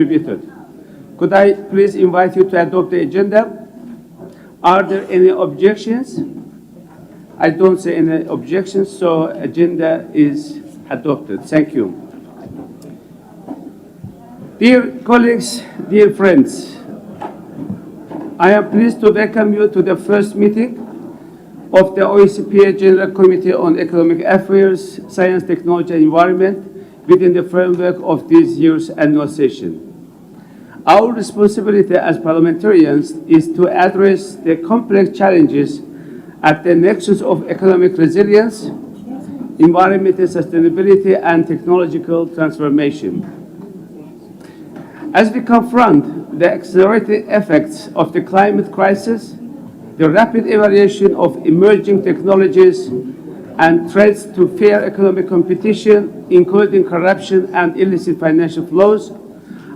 distributed. Could I please invite you to adopt the agenda? Are there any objections? I don't see any objections, so agenda is adopted. Thank you. Dear colleagues, dear friends, I am pleased to welcome you to the first meeting of the OSCE General Committee on Economic Affairs, Science, Technology and Environment within the framework of this year's annual session. Our responsibility as parliamentarians is to address the complex challenges at the nexus of economic resilience, environmental sustainability, and technological transformation. As we confront the accelerating effects of the climate crisis, the rapid evaluation of emerging technologies, and threats to fair economic competition, including corruption and illicit financial flows,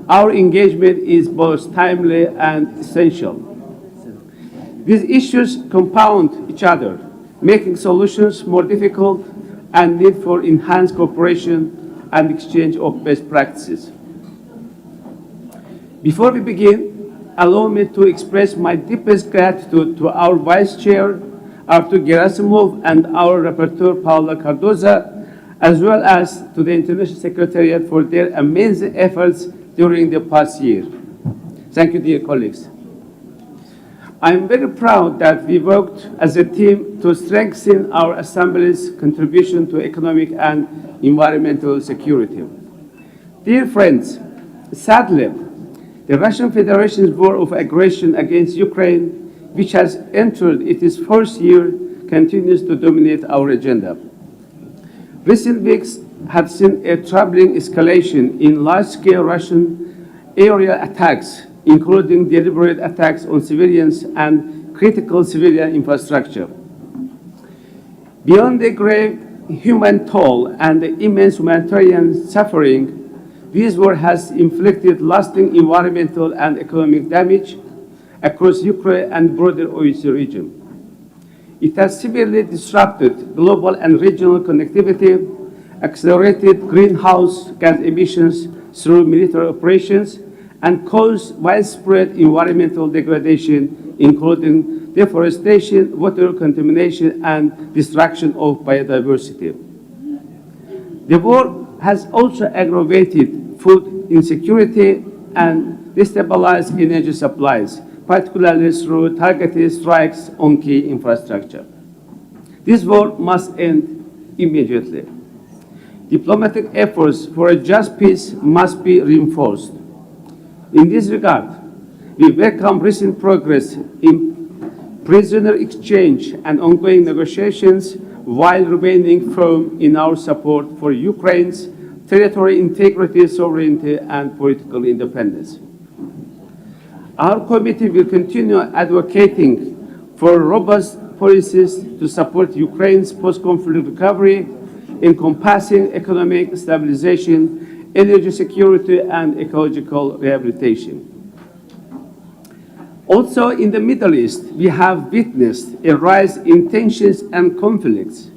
our engagement is both timely and essential. These issues compound each other, making solutions more difficult and need for enhanced cooperation and exchange of best practices. Before we begin, allow me to express my deepest gratitude to our Vice Chair, Artur Gerasimov, and our Rapporteur, Paula Cardoza, as well as to the International Secretariat for their amazing efforts during the past year. Thank you, dear colleagues. I am very proud that we worked as a team to strengthen our Assembly's contribution to economic and environmental security. Dear friends, sadly, the Russian Federation's war of aggression against Ukraine, which has entered its first year, continues to dominate our agenda. Recent weeks have seen a troubling escalation in large-scale Russian aerial attacks, including deliberate attacks on civilians and critical civilian infrastructure. Beyond the grave human toll and the immense humanitarian suffering, this war has inflicted lasting environmental and economic damage across Ukraine and broader OSCE region. It has severely disrupted global and regional connectivity, accelerated greenhouse gas emissions through military operations, and caused widespread environmental degradation, including deforestation, water contamination, and destruction of biodiversity. The war has also aggravated food insecurity and destabilized energy supplies, particularly through targeted strikes on key infrastructure. This war must end immediately. Diplomatic efforts for a just peace must be reinforced. In this regard, we welcome recent progress in prisoner exchange and ongoing negotiations while remaining firm in our support for Ukraine's territorial integrity, sovereignty, and political independence. Our committee will continue advocating for robust policies to support Ukraine's post-conflict recovery, encompassing economic stabilization, energy security, and ecological rehabilitation. Also, in the Middle East, we have witnessed a rise in tensions and conflicts,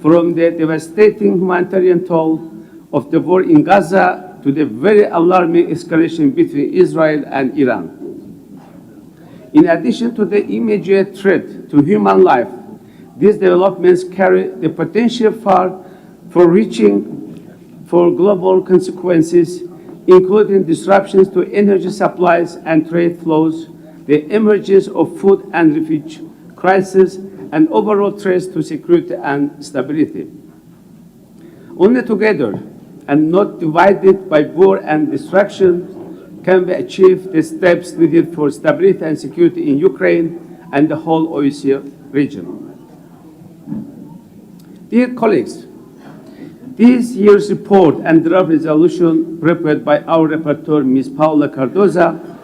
from the devastating humanitarian toll of the war in Gaza to the very alarming escalation between Israel and Iran. In addition to the immediate threat to human life, these developments carry the potential for global consequences, including disruptions to energy supplies and trade flows, the emergence of food and refugee crisis, and overall threats to security and stability. Only together, and not divided by war and destruction, can we achieve the steps needed for stability and security in Ukraine and the whole OSCE region. Dear colleagues, this year's report and draft resolution prepared by our rapporteur, Ms. Paula Cardoza,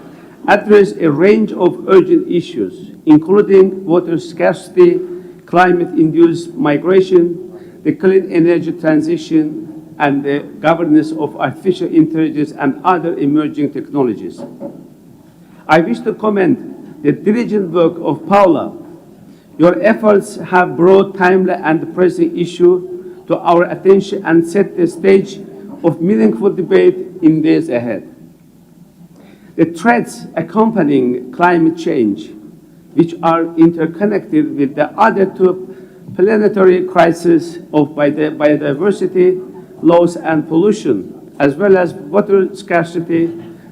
address a range of urgent issues, including water scarcity, climate-induced migration, the clean energy transition, and the governance of artificial intelligence and other emerging technologies. I wish to commend the diligent work of Paula. Your efforts have brought timely and pressing issues to our attention and set the stage of meaningful debate in days ahead. The threats accompanying climate change, which are interconnected with the other two planetary crises of biodiversity, loss and pollution, as well as water scarcity,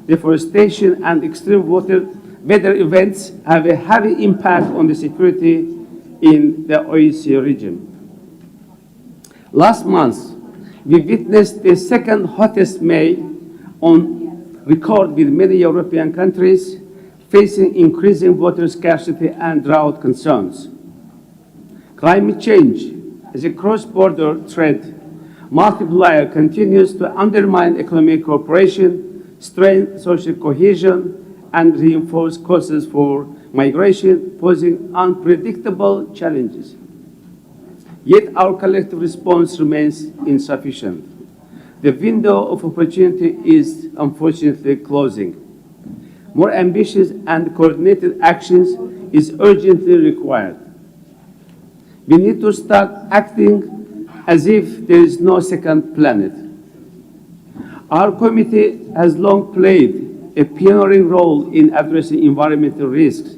deforestation, and extreme weather events, have a heavy impact on the security in the OSCE region. Last month, we witnessed the second hottest May on record, with many European countries facing increasing water scarcity and drought concerns. Climate change as a cross-border threat multiplier continues to undermine economic cooperation, strain social cohesion, and reinforce causes for migration, posing unpredictable challenges. Yet our collective response remains insufficient. The window of opportunity is unfortunately closing. More ambitious and coordinated actions is urgently required. We need to start acting as if there is no second planet. Our committee has long played a pioneering role in addressing environmental risks,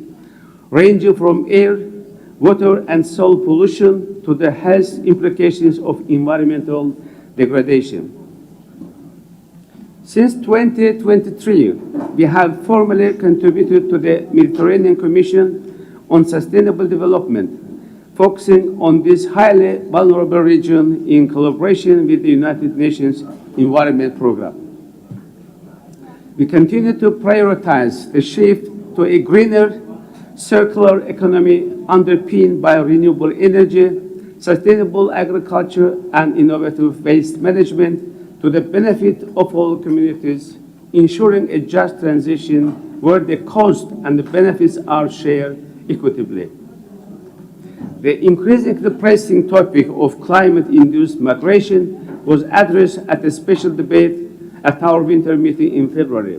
ranging from air, water, and soil pollution to the health implications of environmental degradation. Since 2023, we have formally contributed to the Mediterranean Commission on Sustainable Development, focusing on this highly vulnerable region in collaboration with the United Nations Environment Programme. We continue to prioritize the shift to a greener, circular economy underpinned by renewable energy, sustainable agriculture, and innovative waste management to the benefit of all communities, ensuring a just transition where the cost and the benefits are shared equitably. The increasingly pressing topic of climate-induced migration was addressed at a special debate at our winter meeting in February,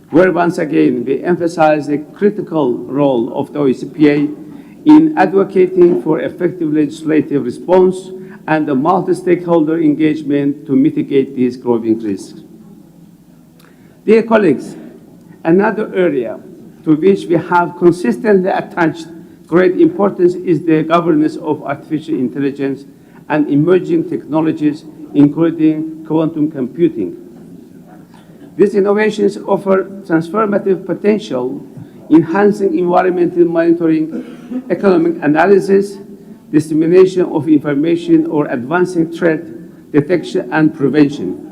where once again we emphasized the critical role of the OSCE in advocating for effective legislative response and the multi-stakeholder engagement to mitigate these growing risks. Dear colleagues, another area to which we have consistently attached great importance is the governance of artificial intelligence and emerging technologies, including quantum computing. These innovations offer transformative potential, enhancing environmental monitoring, economic analysis, dissemination of information, or advancing threat detection and prevention.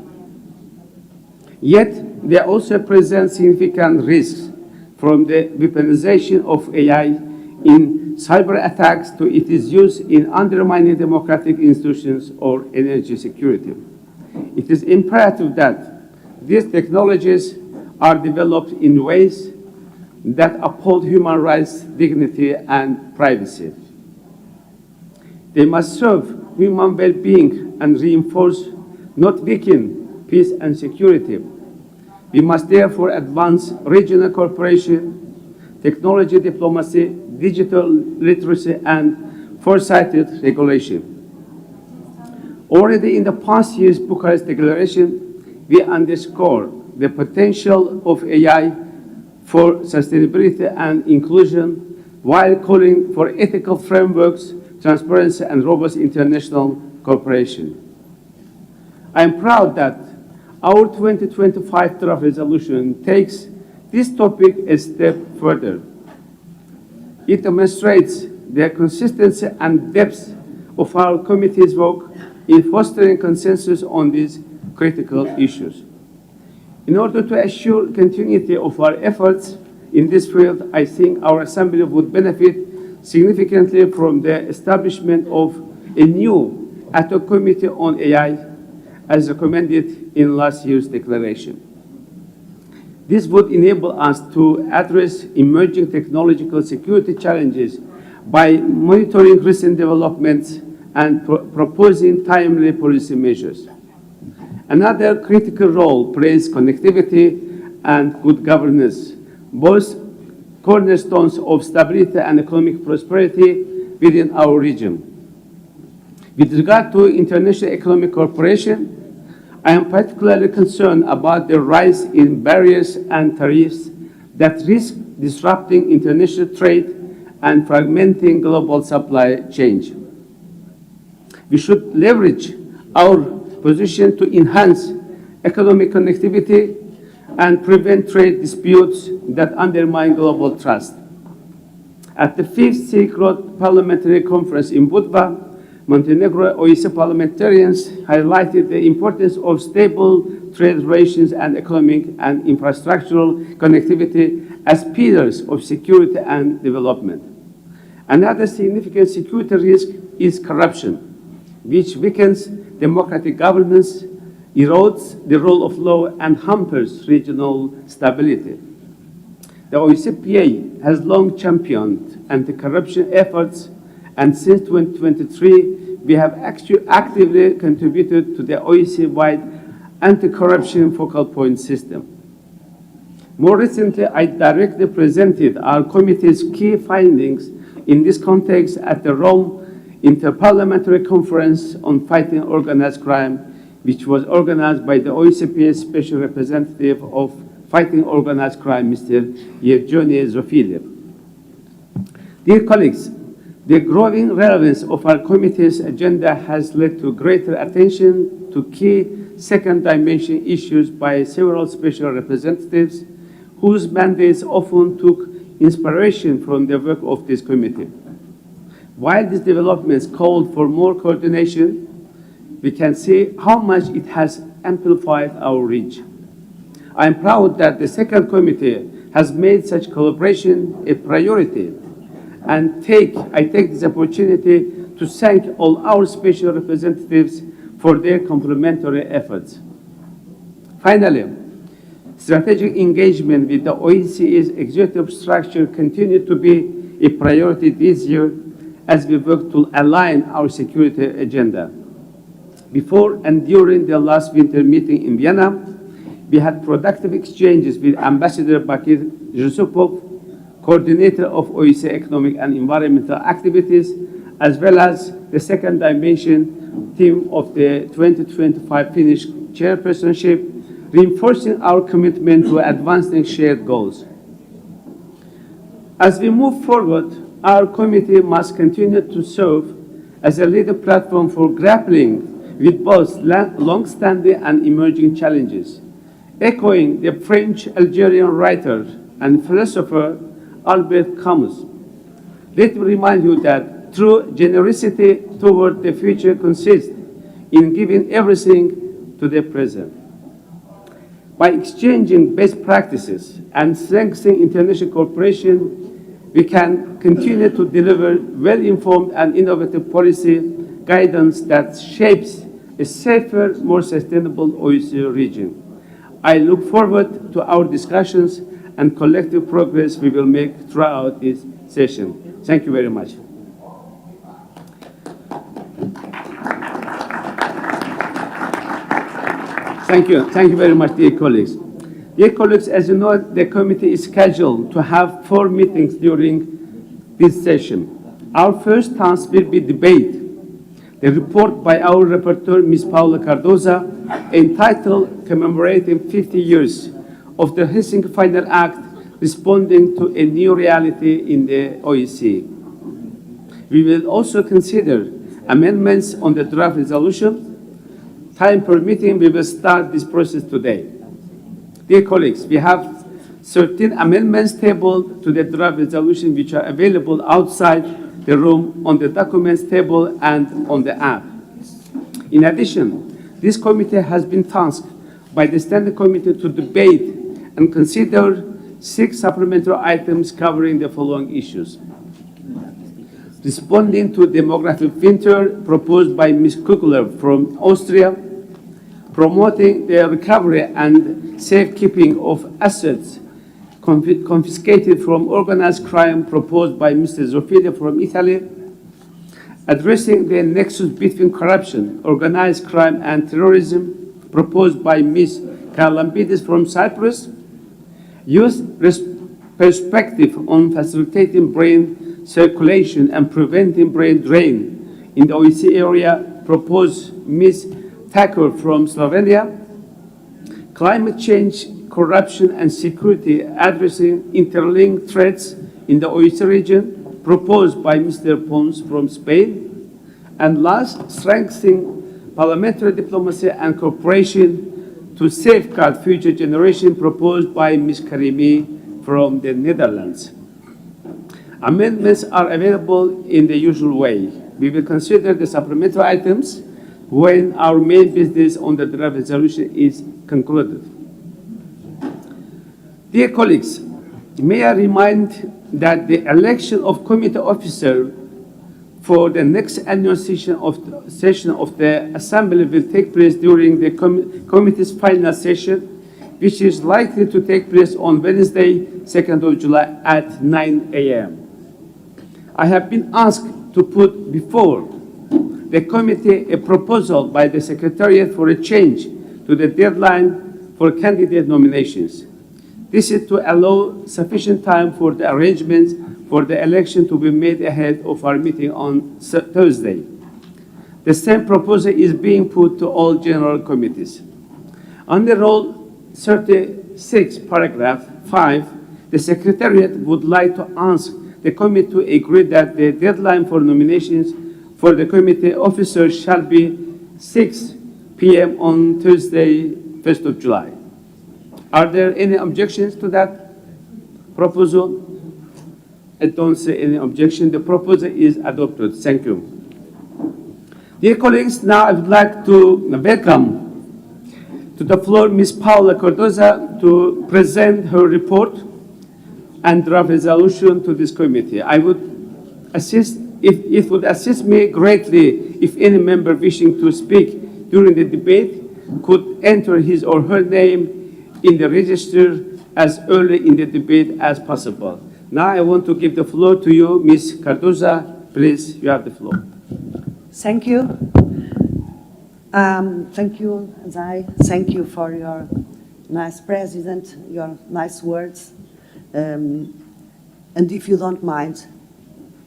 Yet, they also present significant risks, from the weaponization of AI in cyber attacks to its use in undermining democratic institutions or energy security. It is imperative that these technologies are developed in ways that uphold human rights, dignity, and privacy. They must serve human well-being and reinforce, not weaken, peace and security. We must therefore advance regional cooperation, technology diplomacy, digital literacy, and foresighted regulation. Already in the past year's Bucharest Declaration, we underscore the potential of AI for sustainability and inclusion, while calling for ethical frameworks, transparency, and robust international cooperation. I am proud that our 2025 draft resolution takes this topic a step further. It demonstrates the consistency and depth of our committee's work in fostering consensus on these critical issues. In order to assure continuity of our efforts in this field, I think our Assembly would benefit significantly from the establishment of a new ad hoc committee on AI, as recommended in last year's declaration. This would enable us to address emerging technological security challenges by monitoring recent developments and proposing timely policy measures. Another critical role plays connectivity and good governance, both cornerstones of stability and economic prosperity within our region. With regard to international economic cooperation, I am particularly concerned about the rise in barriers and tariffs that risk disrupting international trade and fragmenting global supply chains. We should leverage our position to enhance economic connectivity and prevent trade disputes that undermine global trust. At the Fifth Silk Road Parliamentary Conference in Budva, Montenegro OSCE parliamentarians highlighted the importance of stable trade relations and economic and infrastructural connectivity as pillars of security and development. Another significant security risk is corruption, which weakens democratic governance, erodes the rule of law, and hampers regional stability. The OSCE has long championed anti-corruption efforts, and since 2023, we have actively contributed to the OSCE-wide anti-corruption focal point system. More recently, I directly presented our committee's key findings in this context at the Rome Interparliamentary Conference on Fighting Organized Crime, which was organized by the OSCE Special Representative of Fighting Organized Crime, Mr. Yevgeny Zofilyev. Dear colleagues, the growing relevance of our committee's agenda has led to greater attention to key second dimension issues by several special representatives whose mandates often took inspiration from the work of this committee. While these developments called for more coordination, we can see how much it has amplified our reach. I am proud that the second committee has made such collaboration a priority, and I take this opportunity to thank all our special representatives for their complementary efforts. Finally, strategic engagement with the OSCE's executive structure continued to be a priority this year as we work to align our security agenda. Before and during the last winter meeting in Vienna, we had productive exchanges with Ambassador Bakir Yusupov, coordinator of OSCE economic and environmental activities, as well as the second dimension team of the 2025 Finnish chairpersonship, reinforcing our commitment to advancing shared goals. As we move forward, our committee must continue to serve as a leading platform for grappling with both long-standing and emerging challenges. Echoing the French-Algerian writer and philosopher Albert Camus, let me remind you that true generosity toward the future consists in giving everything to the present. By exchanging best practices and strengthening international cooperation, we can continue to deliver well-informed and innovative policy guidance that shapes a safer, more sustainable OSCE region. I look forward to our discussions and collective progress we will make throughout this session. Thank you very much. Thank you. Thank you very much, dear colleagues. Dear colleagues, as you know, the committee is scheduled to have 4 meetings during this session. Our first task will be debate the report by our rapporteur, Ms. Paula Cardoza, entitled Commemorating 50 Years of the Helsinki Final Act, Responding to a New Reality in the OSCE. We will also consider amendments on the draft resolution. Time permitting, we will start this process today. Dear colleagues, we have 13 amendments tabled to the draft resolution which are available outside the room on the documents table and on the app. In addition, this committee has been tasked by the Standing Committee to debate and consider 6 supplementary items covering the following issues. Responding to demographic winter proposed by Ms. Kugler from Austria, promoting the recovery and safekeeping of assets confiscated from organized crime proposed by Mr. Zofilyev from Italy, addressing the nexus between corruption, organized crime, and terrorism proposed by Ms. Karlambidis from Cyprus, youth perspective on facilitating brain circulation and preventing brain drain in the OSCE area proposed Ms. Takur from Slovenia, climate change, corruption and security, addressing interlinked threats in the OSCE region, proposed by Mr. Pons from Spain. And last, strengthening parliamentary diplomacy and cooperation to safeguard future generations, proposed by Ms. Karimi from the Netherlands. Amendments are available in the usual way. We will consider the supplementary items when our main business on the draft resolution is concluded. Dear colleagues, may I remind that the election of committee officer for the next annual session of the Assembly will take place during the committee's final session, which is likely to take place on Wednesday, 2nd of July at 9 a.m. I have been asked to put before the committee a proposal by the Secretariat for a change to the deadline for candidate nominations. This is to allow sufficient time for the arrangements for the election to be made ahead of our meeting on Thursday. The same proposal is being put to all general committees. Under Rule 36, paragraph 5, the Secretariat would like to ask the committee to agree that the deadline for nominations for the committee officers shall be 6 p.m. on Thursday, 1st of July. Are there any objections to that proposal? I don't see any objection. The proposal is adopted. Thank you. Dear colleagues, now I would like to welcome to the floor Ms. Paula Cardoza to present her report and draft resolution to this committee. I would assist, it would assist me greatly if any member wishing to speak during the debate could enter his or her name in the register as early in the debate as possible. Now I want to give the floor to you, Ms. Cardoza. Please, you have the floor. Thank you. Thank you, Zai. Thank you for your nice president, your nice words. And if you don't mind,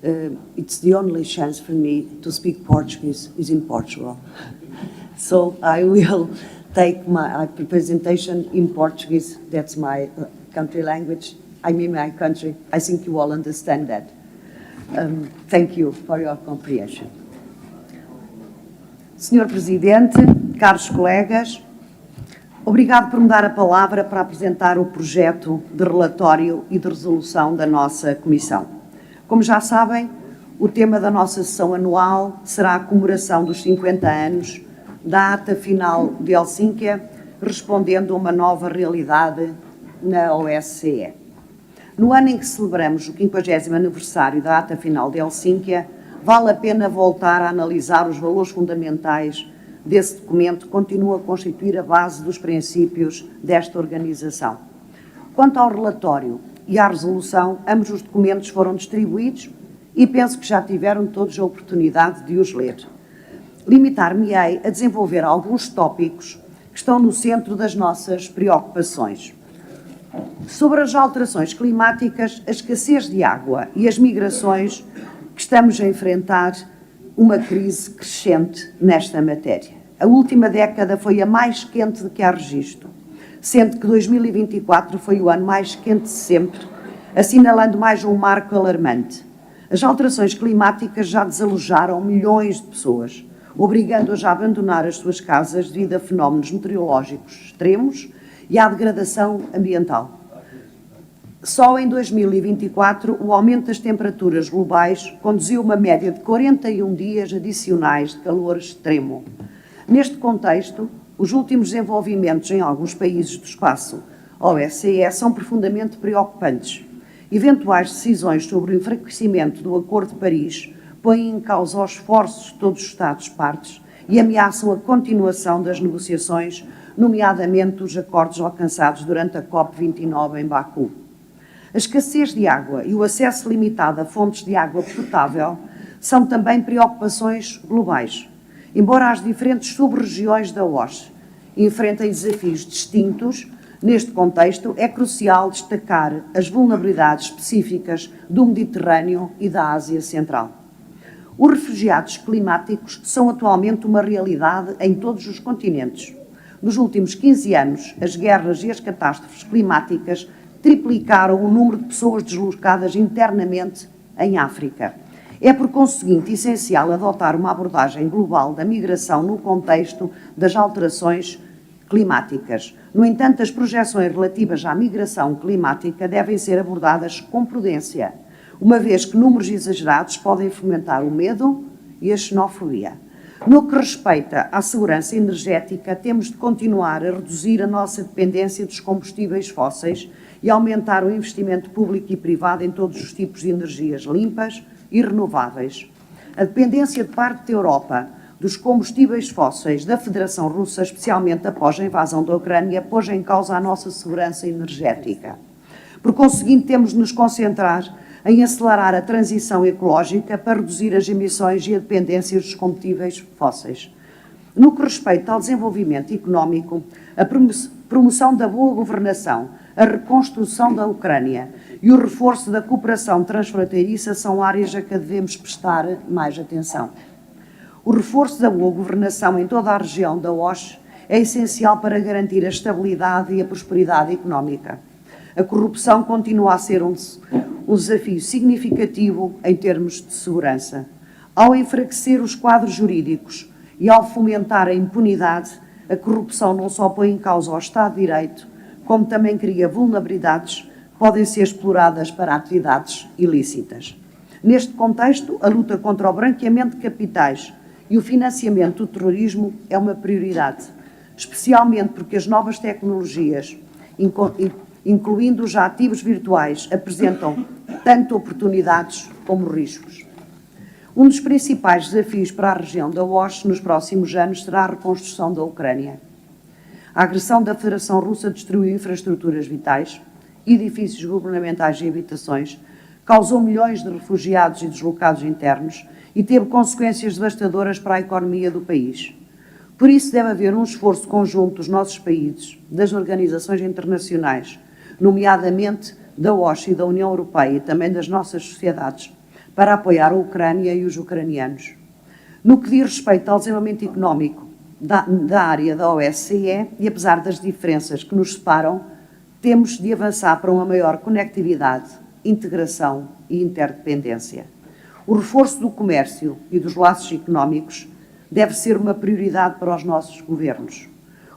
it's the only chance for me to speak Portuguese is in Portugal. So I will take my presentation in Portuguese. That's my country language. I mean my country. I think you all understand that. Thank you for your comprehension. Senhor Presidente, caros colegas, obrigado por me dar a palavra para apresentar o projeto de relatório e de resolução da nossa Comissão. Como já sabem, o tema da nossa sessão anual será a comemoração dos 50 anos da ata final de Helsínquia, respondendo a uma nova realidade na OSCE. No ano em que celebramos o 50º aniversário da ata final de Helsínquia, vale a pena voltar a analisar os valores fundamentais desse documento que continua a constituir a base dos princípios desta organização. Quanto ao relatório e à resolução, ambos os documentos foram distribuídos e penso que já tiveram todos a oportunidade de os ler. Limitar-me-ei a desenvolver alguns tópicos que estão no centro das nossas preocupações. Sobre as alterações climáticas, a escassez de água e as migrações, que estamos a enfrentar uma crise crescente nesta matéria. A última década foi a mais quente de que há registro, sendo que 2024 foi o ano mais quente de sempre, assinalando mais um marco alarmante. As alterações climáticas já desalojaram milhões de pessoas, obrigando-as a abandonar as suas casas devido a fenómenos meteorológicos extremos e à degradação ambiental. Só em 2024, o aumento das temperaturas globais conduziu uma média de 41 dias adicionais de calor extremo. Neste contexto, os últimos desenvolvimentos em alguns países do espaço OSCE são profundamente preocupantes. Eventuais decisões sobre o enfraquecimento do Acordo de Paris põem em causa os esforços de todos os Estados-partes e ameaçam a continuação das negociações, nomeadamente os acordos alcançados durante a COP29 em Baku. A escassez de água e o acesso limitado a fontes de água potável são também preocupações globais. Embora as diferentes sub-regiões da OSCE enfrentem desafios distintos, neste contexto é crucial destacar as vulnerabilidades específicas do Mediterrâneo e da Ásia Central. Os refugiados climáticos são atualmente uma realidade em todos os continentes. Nos últimos 15 anos, as guerras e as catástrofes climáticas triplicaram o número de pessoas deslocadas internamente em África. É, por conseguinte, essencial adotar uma abordagem global da migração no contexto das alterações climáticas. No entanto, as projeções relativas à migração climática devem ser abordadas com prudência, uma vez que números exagerados podem fomentar o medo e a xenofobia. No que respeita à segurança energética, temos de continuar a reduzir a nossa dependência dos combustíveis fósseis e aumentar o investimento público e privado em todos os tipos de energias limpas e renováveis. A dependência de parte da Europa dos combustíveis fósseis da Federação Russa, especialmente após a invasão da Ucrânia, pôs em causa a nossa segurança energética. Por conseguinte, temos de nos concentrar em acelerar a transição ecológica para reduzir as emissões e a dependência dos combustíveis fósseis. No que respeita ao desenvolvimento económico, a promoção da boa governação, a reconstrução da Ucrânia e o reforço da cooperação transfronteiriça são áreas a que devemos prestar mais atenção. O reforço da boa governação em toda a região da OSCE é essencial para garantir a estabilidade e a prosperidade económica. A corrupção continua a ser um desafio significativo em termos de segurança. Ao enfraquecer os quadros jurídicos e ao fomentar a impunidade, a corrupção não só põe em causa o Estado de Direito, como também cria vulnerabilidades que podem ser exploradas para atividades ilícitas. Neste contexto, a luta contra o branqueamento de capitais e o financiamento do terrorismo é uma prioridade, especialmente porque as novas tecnologias, incluindo os ativos virtuais, apresentam tanto oportunidades como riscos. Um dos principais desafios para a região da OSCE nos próximos anos será a reconstrução da Ucrânia. A agressão da Federação Russa destruiu infraestruturas vitais, edifícios governamentais e habitações, causou milhões de refugiados e deslocados internos e teve consequências devastadoras para a economia do país. Por isso deve haver um esforço conjunto dos nossos países, das organizações internacionais, nomeadamente da OSCE e da União Europeia e também das nossas sociedades, para apoiar a Ucrânia e os ucranianos. No que diz respeito ao desenvolvimento económico da área da OSCE, e apesar das diferenças que nos separam, temos de avançar para uma maior conectividade, integração e interdependência. O reforço do comércio e dos laços económicos deve ser uma prioridade para os nossos governos.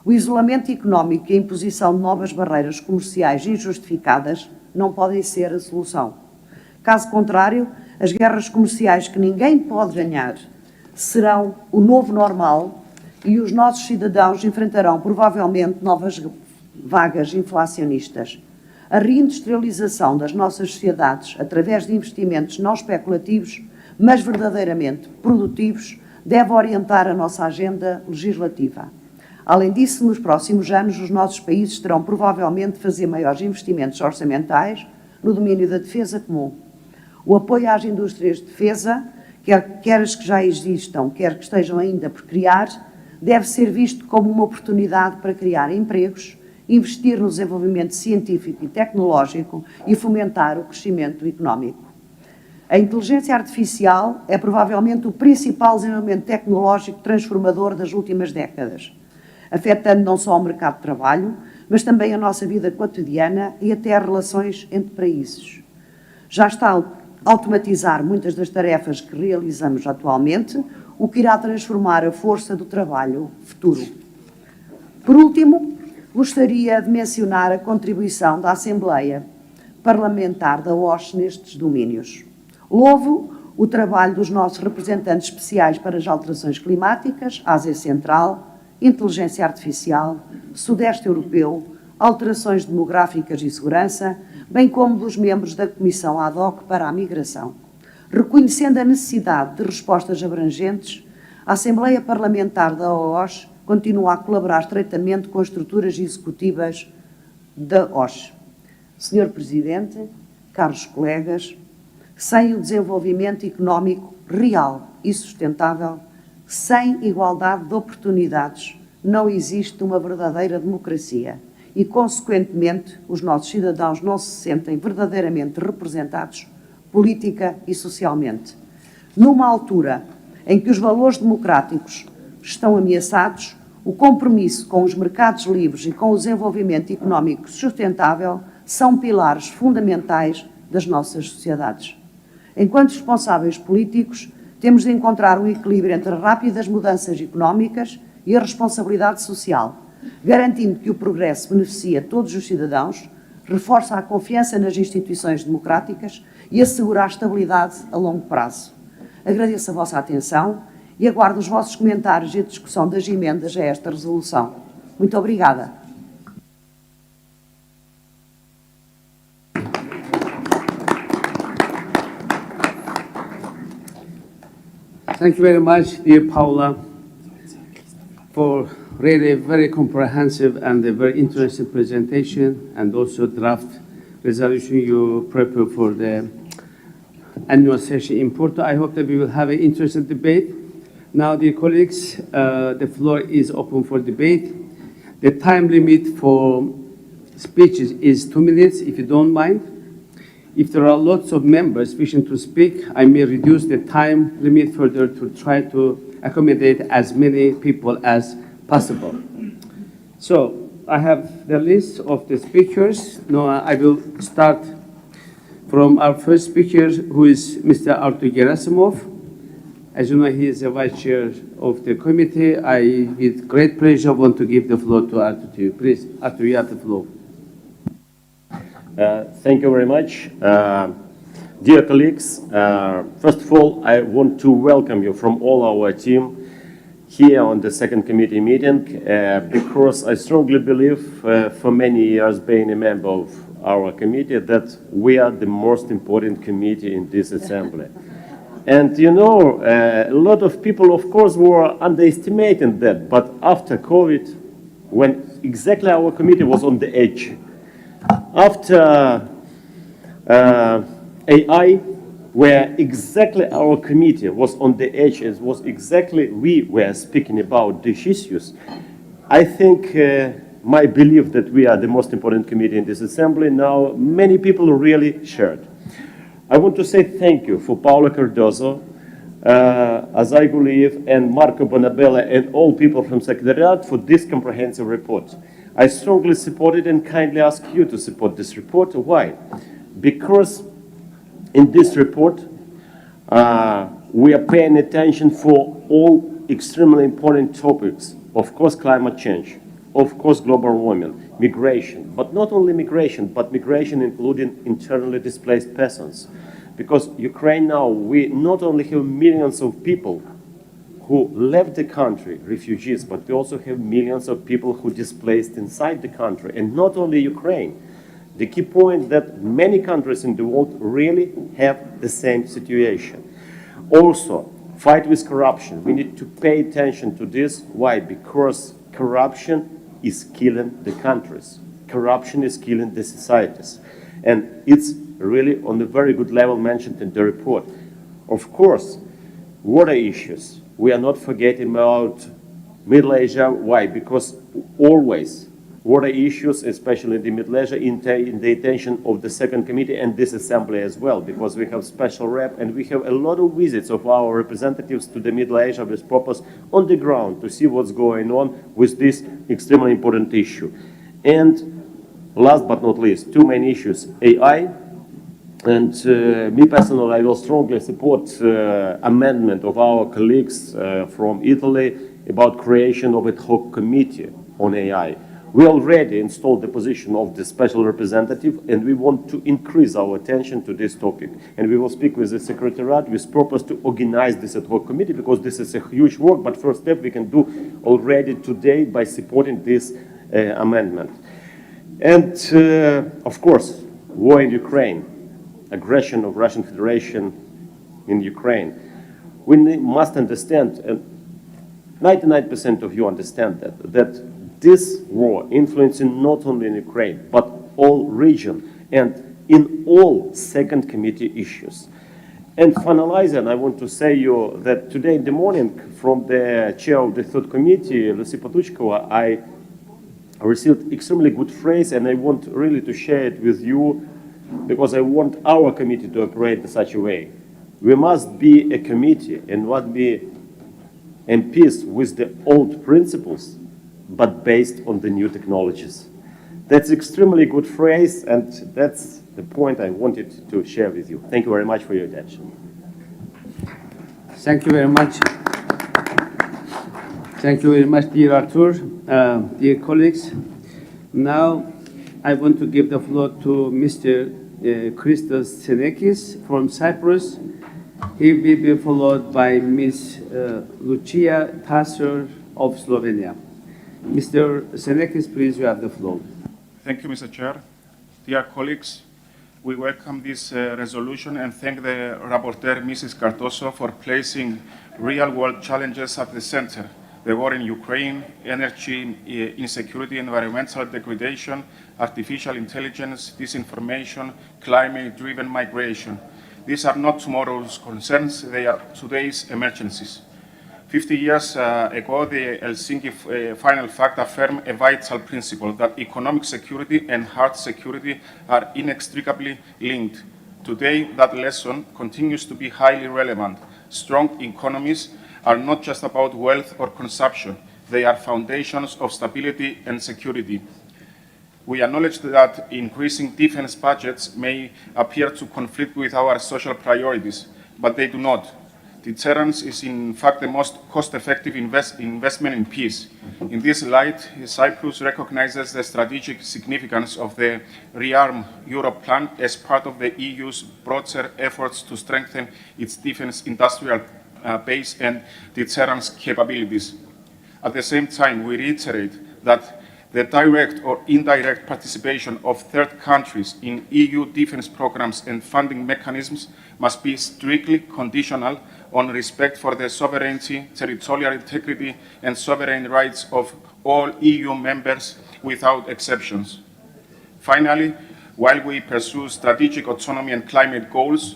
O isolamento económico e a imposição de novas barreiras comerciais injustificadas não podem ser a solução. Caso contrário, as guerras comerciais que ninguém pode ganhar serão o novo normal e os nossos cidadãos enfrentarão provavelmente novas vagas inflacionistas. A reindustrialização das nossas sociedades, através de investimentos não especulativos, mas verdadeiramente produtivos, deve orientar a nossa agenda legislativa. Além disso, nos próximos anos, os nossos países terão provavelmente de fazer maiores investimentos orçamentais no domínio da defesa comum. O apoio às indústrias de defesa, quer as que já existam, quer que estejam ainda por criar, deve ser visto como uma oportunidade para criar empregos, investir no desenvolvimento científico e tecnológico e fomentar o crescimento económico. A inteligência artificial é provavelmente o principal desenvolvimento tecnológico transformador das últimas décadas, afetando não só o mercado de trabalho, mas também a nossa vida cotidiana e até as relações entre países. Já está a automatizar muitas das tarefas que realizamos atualmente, o que irá transformar a força do trabalho futuro. Por último, gostaria de mencionar a contribuição da Assembleia Parlamentar da OSCE nestes domínios. Louvo o trabalho dos nossos representantes especiais para as alterações climáticas, Ásia Central, inteligência artificial, Sudeste Europeu, alterações demográficas e segurança, bem como dos membros da Comissão Ad hoc para a Migração. Reconhecendo a necessidade de respostas abrangentes, a Assembleia Parlamentar da OSCE continua a colaborar estreitamente com as estruturas executivas da OSCE. Senhor Presidente, caros colegas, sem o desenvolvimento económico real e sustentável, sem igualdade de oportunidades, não existe uma verdadeira democracia e, consequentemente, os nossos cidadãos não se sentem verdadeiramente representados política e socialmente. Numa altura em que os valores democráticos estão ameaçados, o compromisso com os mercados livres e com o desenvolvimento económico sustentável são pilares fundamentais das nossas sociedades. Enquanto responsáveis políticos, temos de encontrar um equilíbrio entre rápidas mudanças económicas e a responsabilidade social, garantindo que o progresso beneficia todos os cidadãos, reforça a confiança nas instituições democráticas e assegura a estabilidade a longo prazo. Agradeço a vossa atenção e aguardo os vossos comentários e a discussão das emendas a esta resolução. Muito obrigada. Thank you very much, dear Paula, for really very comprehensive and a very interesting presentation, and also draft resolution you prepared for the annual session in Porto. I hope that we will have an interesting debate. Now, dear colleagues, the floor is open for debate. The time limit for speeches is 2 minutes, if you don't mind. If there are lots of members wishing to speak, I may reduce the time limit further to try to accommodate as many people as possible. So I have the list of the speakers. Now I will start from our first speaker, who is Mr. Artur Gerasimov. As you know, he is the vice chair of the committee. I, with great pleasure, want to give the floor to Artur. Please, Artur, you have the floor. Thank you very much. Dear colleagues, first of all, I want to welcome you from all our team here on the second committee meeting, because I strongly believe, for many years being a member of our committee, that we are the most important committee in this assembly. And you know, a lot of people, of course, were underestimating that, but after COVID, when exactly our committee was on the edge, after AI, where exactly our committee was on the edge, it was exactly we were speaking about these issues, I think my belief that we are the most important committee in this assembly now, many people really shared. I want to say thank you for Paula Cardozo, Azai Guliyev, and Marco Bonabella, and all people from Secretariat for this comprehensive report. I strongly support it and kindly ask you to support this report. Why? Because in this report, we are paying attention for all extremely important topics. Of course, climate change, of course, global warming, migration, but not only migration, but migration including internally displaced persons. Because Ukraine now, we not only have millions of people who left the country, refugees, but we also have millions of people who displaced inside the country, and not only Ukraine. The key point that many countries in the world really have the same situation. Also, fight with corruption. We need to pay attention to this. Why? Because corruption is killing the countries. Corruption is killing the societies. And it's really on a very good level mentioned in the report. Of course, water issues. We are not forgetting about Middle Asia. Why? Because always water issues, especially in the Middle Asia, in the attention of the second committee and this assembly as well, because we have special rep and we have a lot of visits of our representatives to the Middle Asia with purpose on the ground to see what's going on with this extremely important issue. And last but not least, two main issues, AI. And me personally, I will strongly support amendment of our colleagues from Italy about creation of ad hoc committee on AI. We already installed the position of the special representative, and we want to increase our attention to this topic. And we will speak with the Secretariat with purpose to organize this ad hoc committee, because this is a huge work, but first step we can do already today by supporting this amendment. And of course, war in Ukraine. Aggression of Russian Federation in Ukraine. We must understand, and 99% of you understand that this war influencing not only in Ukraine, but all region and in all second committee issues. And finalizing, I want to say you that today in the morning from the chair of the third committee, Lucy Patuchkova, I received extremely good phrase, and I want really to share it with you, because I want our committee to operate in such a way. We must be a committee and not be in peace with the old principles, but based on the new technologies. That's extremely good phrase, and that's the point I wanted to share with you. Thank you very much for your attention. Thank you very much. Thank you very much, dear Arthur, dear colleagues. Now, I want to give the floor to Mr. Christos Tsenekis from Cyprus. He will be followed by Ms. Lucia Tasser of Slovenia. Mr. Tsenekis, please, you have the floor. Thank you, Mr. Chair. Dear colleagues, we welcome this resolution and thank the rapporteur, Mrs. Cardoso, for placing real-world challenges at the center. The war in Ukraine, energy insecurity, environmental degradation, artificial intelligence, disinformation, climate-driven migration. These are not tomorrow's concerns, they are today's emergencies. 50 years ago, the Helsinki Final Fact affirmed a vital principle that economic security and hard security are inextricably linked. Today, that lesson continues to be highly relevant. Strong economies are not just about wealth or consumption. They are foundations of stability and security. We acknowledge that increasing defense budgets may appear to conflict with our social priorities, but they do not. Deterrence is in fact the most cost-effective investment in peace. In this light, Cyprus recognizes the strategic significance of the Rearm Europe plan as part of the EU's broader efforts to strengthen its defense industrial base and deterrence capabilities. At the same time, we reiterate that the direct or indirect participation of third countries in EU defense programs and funding mechanisms must be strictly conditional on respect for the sovereignty, territorial integrity, and sovereign rights of all EU members without exceptions. Finally, while we pursue strategic autonomy and climate goals,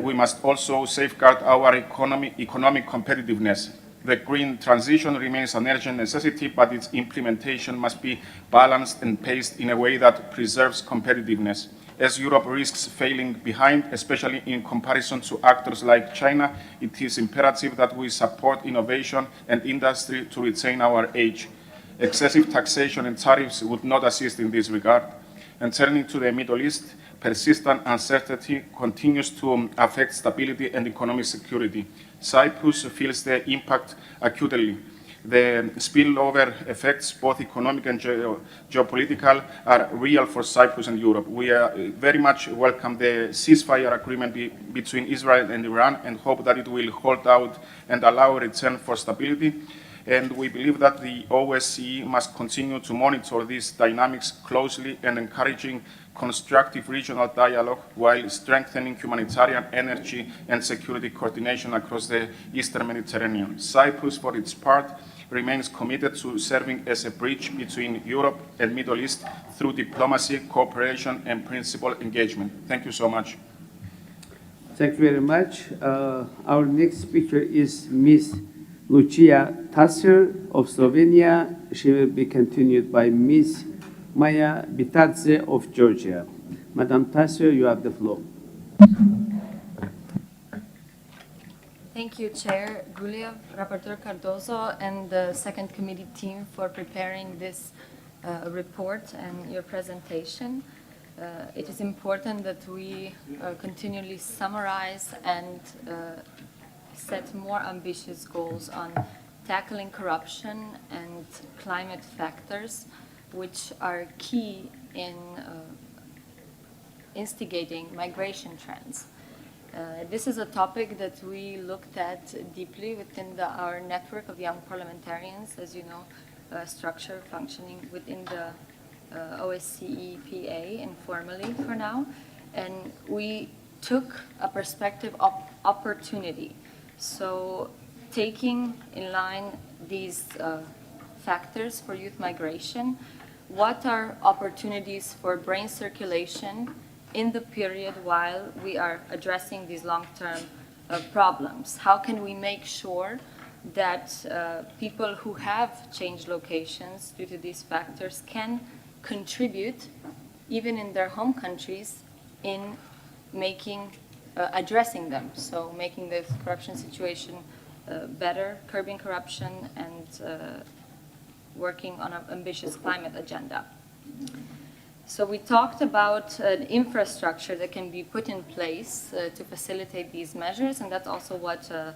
we must also safeguard our economic competitiveness. The green transition remains an urgent necessity, but its implementation must be balanced and paced in a way that preserves competitiveness. As Europe risks failing behind, especially in comparison to actors like China, it is imperative that we support innovation and industry to retain our edge. Excessive taxation and tariffs would not assist in this regard. And turning to the Middle East, persistent uncertainty continues to affect stability and economic security. Cyprus feels the impact acutely. The spillover effects, both economic and geopolitical, are real for Cyprus and Europe. We very much welcome the ceasefire agreement between Israel and Iran and hope that it will hold out and allow a return for stability. And we believe that the OSCE must continue to monitor these dynamics closely and encouraging constructive regional dialogue while strengthening humanitarian, energy, and security coordination across the Eastern Mediterranean. Cyprus, for its part, remains committed to serving as a bridge between Europe and Middle East through diplomacy, cooperation, and principled engagement. Thank you so much. Thank you very much. Our next speaker is Ms. Lucia Tasser of Slovenia. She will be continued by Ms. Maya Bitadze of Georgia. Madam Tasser, you have the floor. Thank you, Chair Gulia, Rapporteur Cardoso, and the second committee team for preparing this report and your presentation. It is important that we continually summarize and set more ambitious goals on tackling corruption and climate factors, which are key in instigating migration trends. This is a topic that we looked at deeply within our network of young parliamentarians, as you know, structure functioning within the OSCE PA informally for now. And we took a perspective of opportunity. So taking in line these factors for youth migration, what are opportunities for brain circulation in the period while we are addressing these long-term problems? How can we make sure that people who have changed locations due to these factors can contribute, even in their home countries, in making addressing them, so making the corruption situation better, curbing corruption, and working on an ambitious climate agenda. So we talked about an infrastructure that can be put in place to facilitate these measures, and that's also what a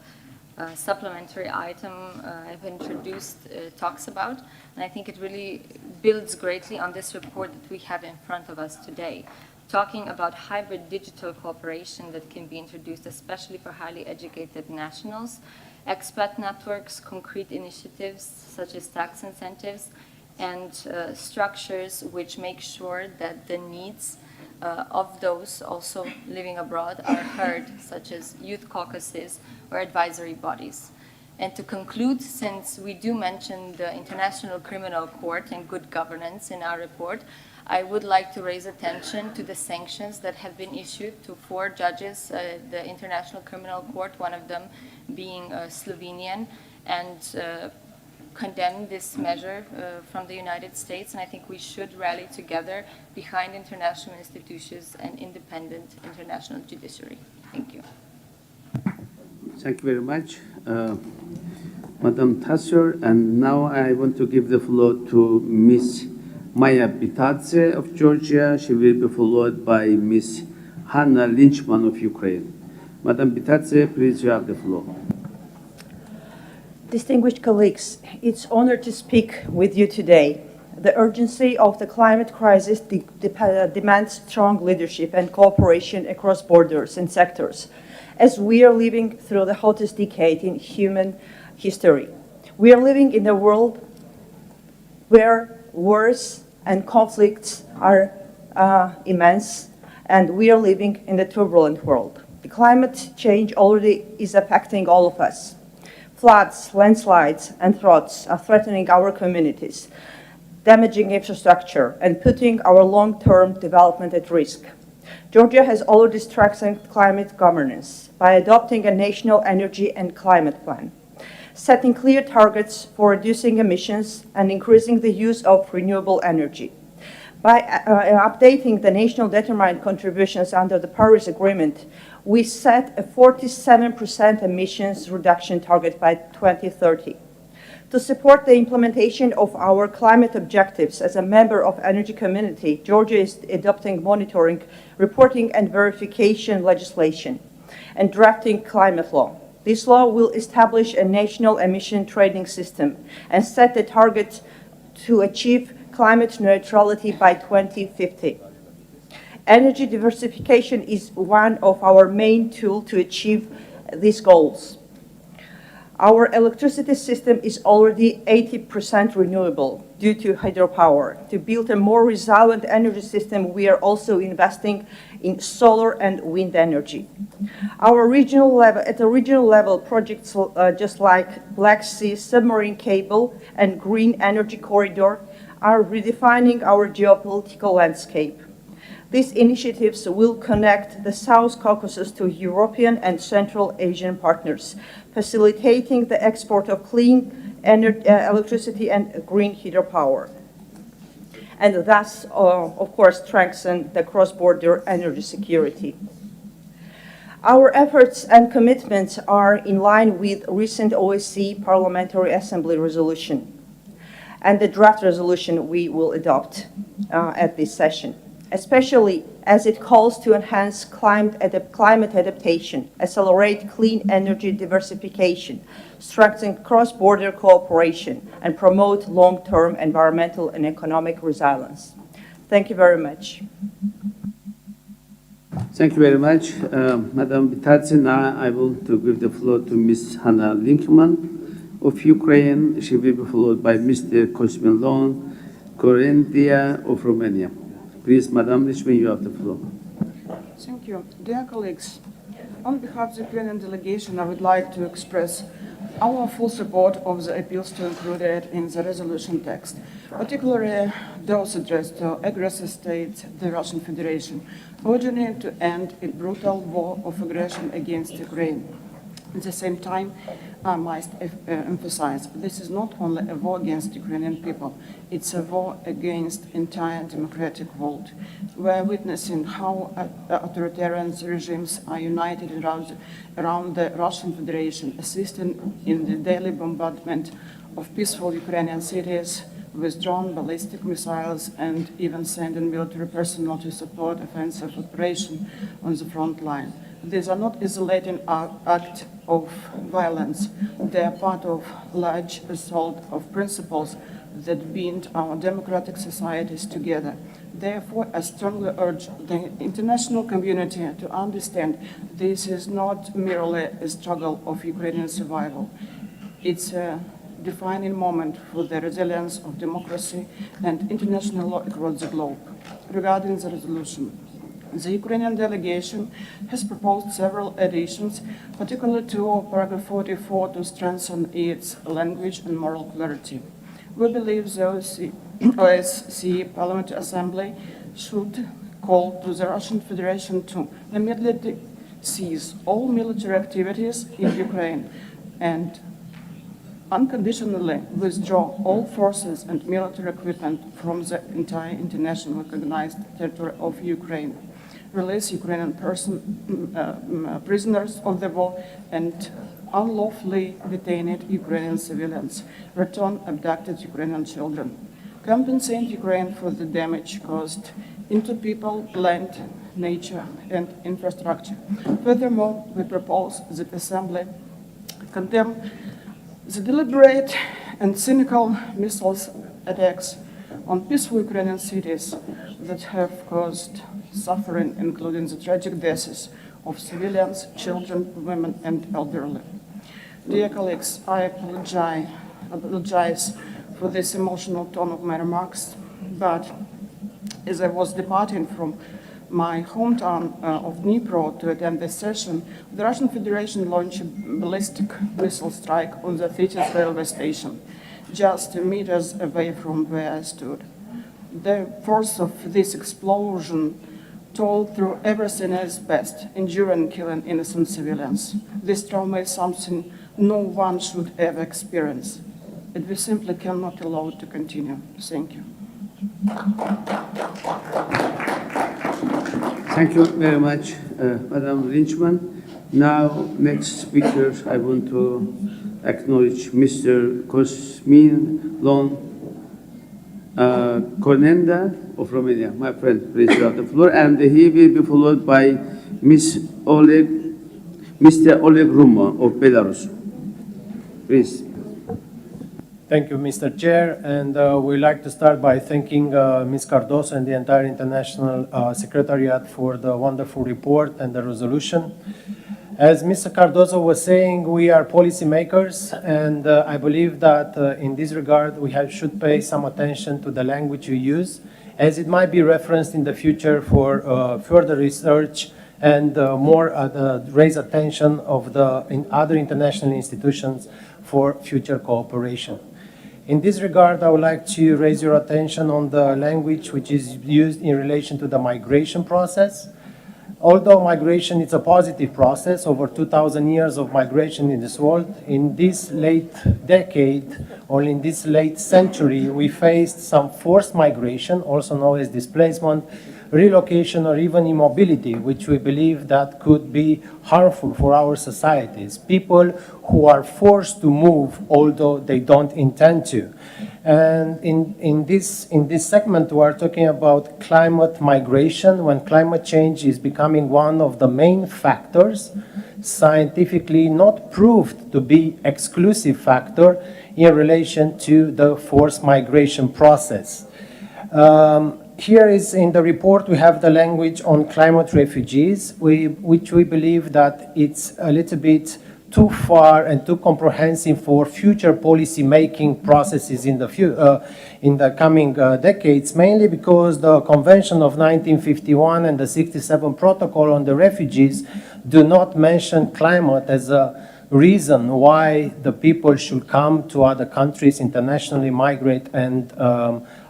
supplementary item I've introduced talks about. And I think it really builds greatly on this report that we have in front of us today, talking about hybrid digital cooperation that can be introduced, especially for highly educated nationals, expat networks, concrete initiatives such as tax incentives, and structures which make sure that the needs of those also living abroad are heard, such as youth caucuses or advisory bodies. And to conclude, since we do mention the International Criminal Court and good governance in our report, I would like to raise attention to the sanctions that have been issued to 4 judges, the International Criminal Court, one of them being Slovenian, and condemn this measure from the United States, and I think we should rally together behind international institutions and independent international judiciary. Thank you. Thank you very much, Madam Tasser. And now I want to give the floor to Ms. Maya Bitadze of Georgia. She will be followed by Ms. Hanna Lynchman of Ukraine. Madam Bitadze, please, you have the floor. Distinguished colleagues, it's an honor to speak with you today. The urgency of the climate crisis demands strong leadership and cooperation across borders and sectors, as we are living through the hottest decade in human history. We are living in a world where wars and conflicts are immense, and we are living in a turbulent world. The climate change already is affecting all of us. Floods, landslides, and droughts are threatening our communities, damaging infrastructure, and putting our long-term development at risk. Georgia has already strengthened climate governance by adopting a national energy and climate plan, setting clear targets for reducing emissions and increasing the use of renewable energy. By updating the national determined contributions under the Paris Agreement, we set a 47% emissions reduction target by 2030. To support the implementation of our climate objectives as a member of the energy community, Georgia is adopting monitoring, reporting, and verification legislation and drafting climate law. This law will establish a national emission trading system and set the target to achieve climate neutrality by 2050. Energy diversification is one of our main tools to achieve these goals. Our electricity system is already 80% renewable due to hydropower. To build a more resilient energy system, we are also investing in solar and wind energy. At the regional level, projects just like Black Sea submarine cable and green energy corridor are redefining our geopolitical landscape. These initiatives will connect the South Caucasus to European and Central Asian partners, facilitating the export of clean electricity and green hydropower, and thus, of course, strengthen the cross-border energy security. Our efforts and commitments are in line with recent OSCE Parliamentary Assembly resolution and the draft resolution we will adopt at this session, especially as it calls to enhance climate adaptation, accelerate clean energy diversification, strengthen cross-border cooperation, and promote long-term environmental and economic resilience. Thank you very much. Thank you very much, Madam Bitadze. Now I will give the floor to Ms. Hanna Linkman of Ukraine. She will be followed by Mr. Cosmin Corendia of Romania. Please, Madam Lichman, you have the floor. Thank you. Dear colleagues, on behalf of the Ukrainian delegation, I would like to express our full support of the appeals to include it in the resolution text, particularly those addressed to aggressor state, the Russian Federation, urging it to end a brutal war of aggression against Ukraine. At the same time, I must emphasize, this is not only a war against Ukrainian people, it's a war against entire democratic world. We're witnessing how authoritarian regimes are united around the Russian Federation, assisting in the daily bombardment of peaceful Ukrainian cities with drone ballistic missiles and even sending military personnel to support offensive operation on the front line. These are not isolating acts of violence. They are part of large assault of principles that bind our democratic societies together. Therefore, I strongly urge the international community to understand this is not merely a struggle of Ukrainian survival. It's a defining moment for the resilience of democracy and international law across the globe. Regarding the resolution, the Ukrainian delegation has proposed several additions, particularly to paragraph 44 to strengthen its language and moral clarity. We believe the OSCE Parliamentary Assembly should call to the Russian Federation to immediately cease all military activities in Ukraine and unconditionally withdraw all forces and military equipment from the entire internationally recognized territory of Ukraine, release Ukrainian prisoners of the war and unlawfully detained Ukrainian civilians, return abducted Ukrainian children, compensate Ukraine for the damage caused into people, land, nature, and infrastructure. Furthermore, we propose that the Assembly condemn the deliberate and cynical missiles attacks on peaceful Ukrainian cities that have caused suffering, including the tragic deaths of civilians, children, women, and elderly. Dear colleagues, I apologize for this emotional tone of my remarks, but as I was departing from my hometown of Dnipro to attend this session, the Russian Federation launched a ballistic missile strike on the city's railway station, just meters away from where I stood. The force of this explosion told through everything at its best, enduring killing innocent civilians. This trauma is something no one should ever experience, and we simply cannot allow it to continue. Thank you. Thank you very much, Madam Lynchman. Now, next speaker, I want to acknowledge Mr. Cosmin Lon Conenda of Romania. My friend, please have the floor. And he will be followed by Mr. Oleg Ruma of Belarus. Please. Thank you, Mr. Chair, and we'd like to start by thanking Ms. Cardoso and the entire International Secretariat for the wonderful report and the resolution. As Mr. Cardoso was saying, we are policymakers, and I believe that in this regard we should pay some attention to the language we use, as it might be referenced in the future for further research and more raise attention of in other international institutions for future cooperation. In this regard, I would like to raise your attention on the language which is used in relation to the migration process. Although migration is a positive process, over 2,000 years of migration in this world, in this late decade or in this late century, we faced some forced migration, also known as displacement, relocation, or even immobility, which we believe that could be harmful for our societies. People who are forced to move, although they don't intend to. And in this segment, we are talking about climate migration, when climate change is becoming one of the main factors, scientifically not proved to be exclusive factor in relation to the forced migration process. Here is in the report, we have the language on climate refugees, which we believe that it's a little bit too far and too comprehensive for future policy-making processes in the coming decades, mainly because the Convention of 1951 and the 67 Protocol on the refugees do not mention climate as a reason why the people should come to other countries, internationally migrate, and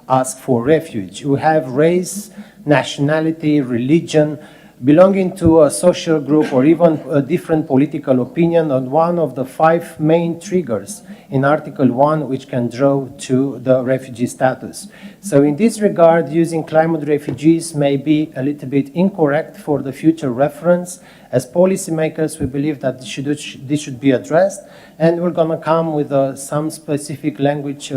ask for refuge. We have race, nationality, religion, belonging to a social group or even a different political opinion on one of the 5 main triggers in Article 1 which can draw to the refugee status. So in this regard, using climate refugees may be a little bit incorrect for the future reference. As policymakers, we believe that this should be addressed, and we're going to come with some specific language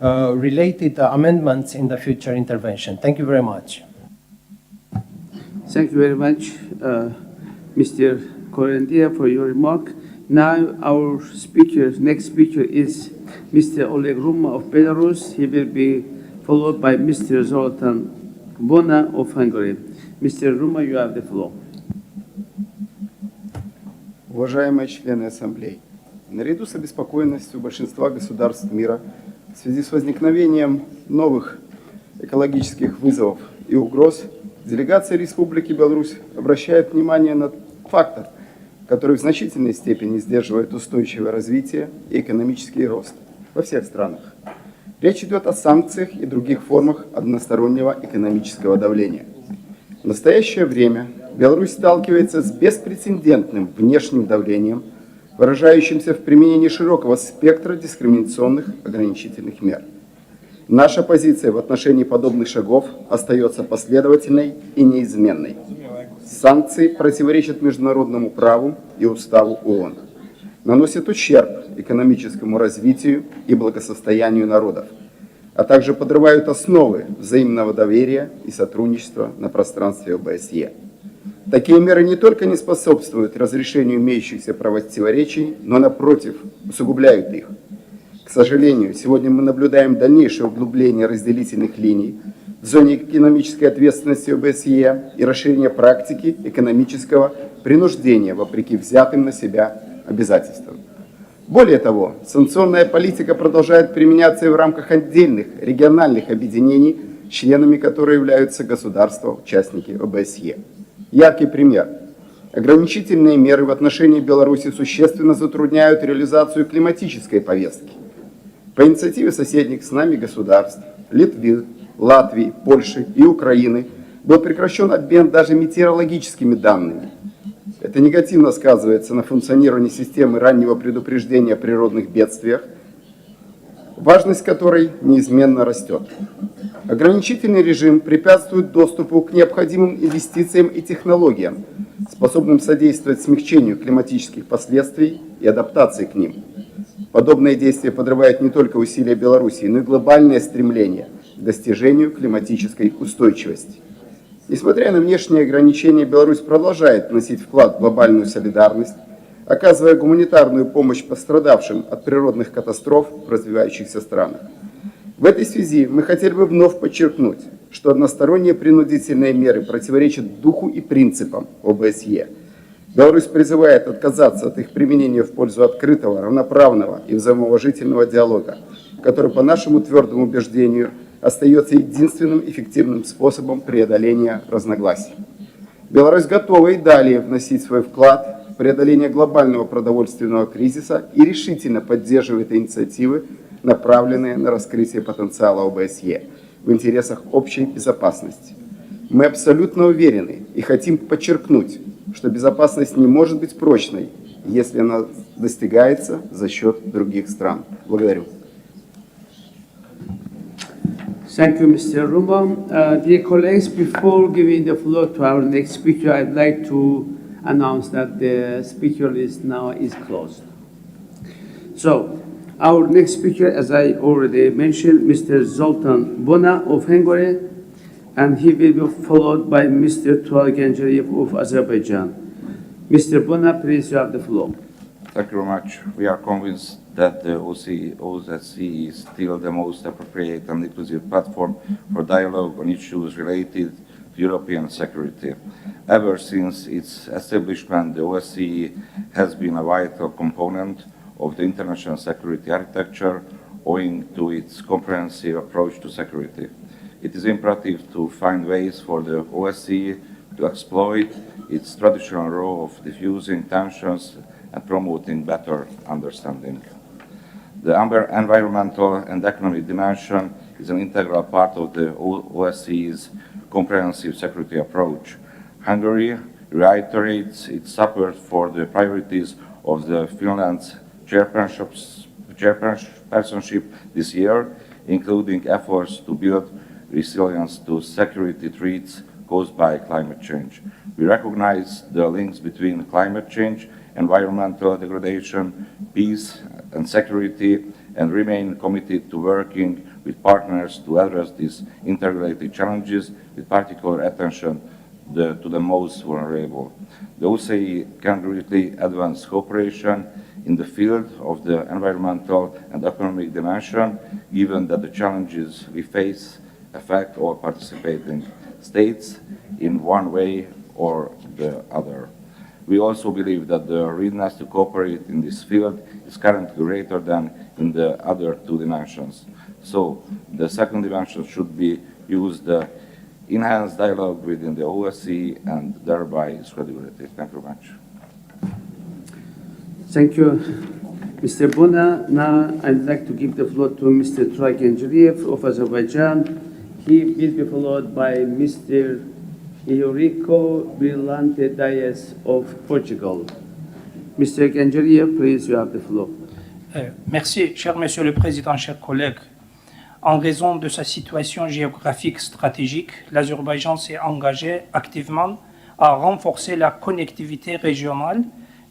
related amendments in the future intervention. Thank you very much. Thank you very much, Mr. Korendia, for your remark. Now our next speaker is Mr. Oleg Ruma of Belarus. He will be followed by Mr. Zoltan Bona of Hungary. Mr. Ruma, you have the floor. Уважаемые члены Ассамблеи, наряду с обеспокоенностью большинства государств мира в связи с возникновением новых экологических вызовов и угроз, делегация Республики Беларусь обращает внимание на фактор, который в значительной степени сдерживает устойчивое развитие и экономический рост во всех странах. Речь идет о санкциях и других формах одностороннего экономического давления. В настоящее время Беларусь сталкивается с беспрецедентным внешним давлением, выражающимся в применении широкого спектра дискриминационных ограничительных мер. Наша позиция в отношении подобных шагов остается последовательной и неизменной. Санкции противоречат международному праву и уставу ООН, наносят ущерб экономическому развитию и благосостоянию народов, а также подрывают основы взаимного доверия и сотрудничества на пространстве ОБСЕ. Такие меры не только не способствуют разрешению имеющихся противоречий, но, напротив, усугубляют их. К сожалению, сегодня мы наблюдаем дальнейшее углубление разделительных линий в зоне экономической ответственности ОБСЕ и расширение практики экономического принуждения вопреки взятым на себя обязательствам. Более того, санкционная политика продолжает применяться и в рамках отдельных региональных объединений, членами которых являются государства-участники ОБСЕ. Яркий пример. Ограничительные меры в отношении Беларуси существенно затрудняют реализацию климатической повестки. По инициативе соседних с нами государств Литвы, Латвии, Польши и Украины был прекращен обмен даже метеорологическими данными. Это негативно сказывается на функционировании системы раннего предупреждения о природных бедствиях, важность которой неизменно растет. Ограничительный режим препятствует доступу к необходимым инвестициям и технологиям, способным содействовать смягчению климатических последствий и адаптации к ним. Подобные действия подрывают не только усилия Беларуси, но и глобальное стремление к достижению климатической устойчивости. Несмотря на внешние ограничения, Беларусь продолжает вносить вклад в глобальную солидарность, оказывая гуманитарную помощь пострадавшим от природных катастроф в развивающихся странах. В этой связи мы хотели бы вновь подчеркнуть, что односторонние принудительные меры противоречат духу и принципам ОБСЕ. Беларусь призывает отказаться от их применения в пользу открытого, равноправного и взаимоуважительного диалога, который, по нашему твердому убеждению, остается единственным эффективным способом преодоления разногласий. Беларусь готова и далее вносить свой вклад в преодоление глобального продовольственного кризиса и решительно поддерживает инициативы, направленные на раскрытие потенциала ОБСЕ в интересах общей безопасности. Мы абсолютно уверены и хотим подчеркнуть, что безопасность не может быть прочной, если она достигается за счет других стран. Благодарю. Thank you, Mr. Ruma. Dear colleagues, before giving the floor to our next speaker, I'd like to announce that the speaker list now is closed. So, our next speaker, as I already mentioned, Mr. Zoltan Bona of Hungary, and he will be followed by Mr. Tual Gencerev of Azerbaijan. Mr. Bona, please, you have the floor. Thank you very much. We are convinced that the OSCE is still the most appropriate and inclusive platform for dialogue on issues related to European security. Ever since its establishment, the OSCE has been a vital component of the international security architecture, owing to its comprehensive approach to security. It is imperative to find ways for the OSCE to exploit its traditional role of diffusing tensions and promoting better understanding. The environmental and economic dimension is an integral part of the OSCE's comprehensive security approach. Hungary reiterates its support for the priorities of the Finland's chairpersonship this year, including efforts to build resilience to security threats caused by climate change. We recognize the links between climate change, environmental degradation, peace and security, and remain committed to working with partners to address these interrelated challenges with particular attention to the most vulnerable. The OSCE can greatly advance cooperation in the field of the environmental and economic dimension, given that the challenges we face affect all participating states in one way or the other. We also believe that the readiness to cooperate in this field is currently greater than in the other two dimensions. So the second dimension should be used enhanced dialogue within the OSCE and thereby its credibility. Thank you very much. Thank you, Mr. Buna. Now I'd like to give the floor to Mr. Genceriev of Azerbaijan. He will be followed by Mr. Eurico Brilante Dias of Portugal. Mr. Genceriev, please, you have the floor. Merci, cher Monsieur le Président, chers collègues. En raison de sa situation géographique stratégique, l'Azerbaïdjan s'est engagé activement à renforcer la connectivité régionale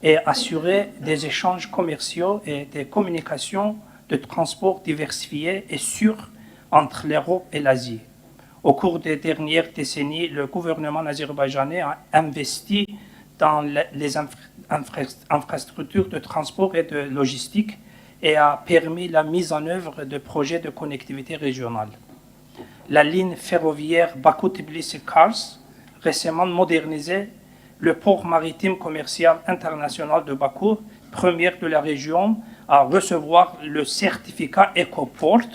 et assurer des échanges commerciaux et des communications de transport diversifiés et sûrs entre l'Europe et l'Asie. Au cours des dernières décennies, le gouvernement azerbaïdjanais a investi dans les infrastructures de transport et de logistique et a permis la mise en œuvre de projets de connectivité régionale. La ligne ferroviaire Bakou-Tbilisi-Kars, récemment modernisée, le port maritime commercial international de Bakou, première de la région à recevoir le certificat EcoPort,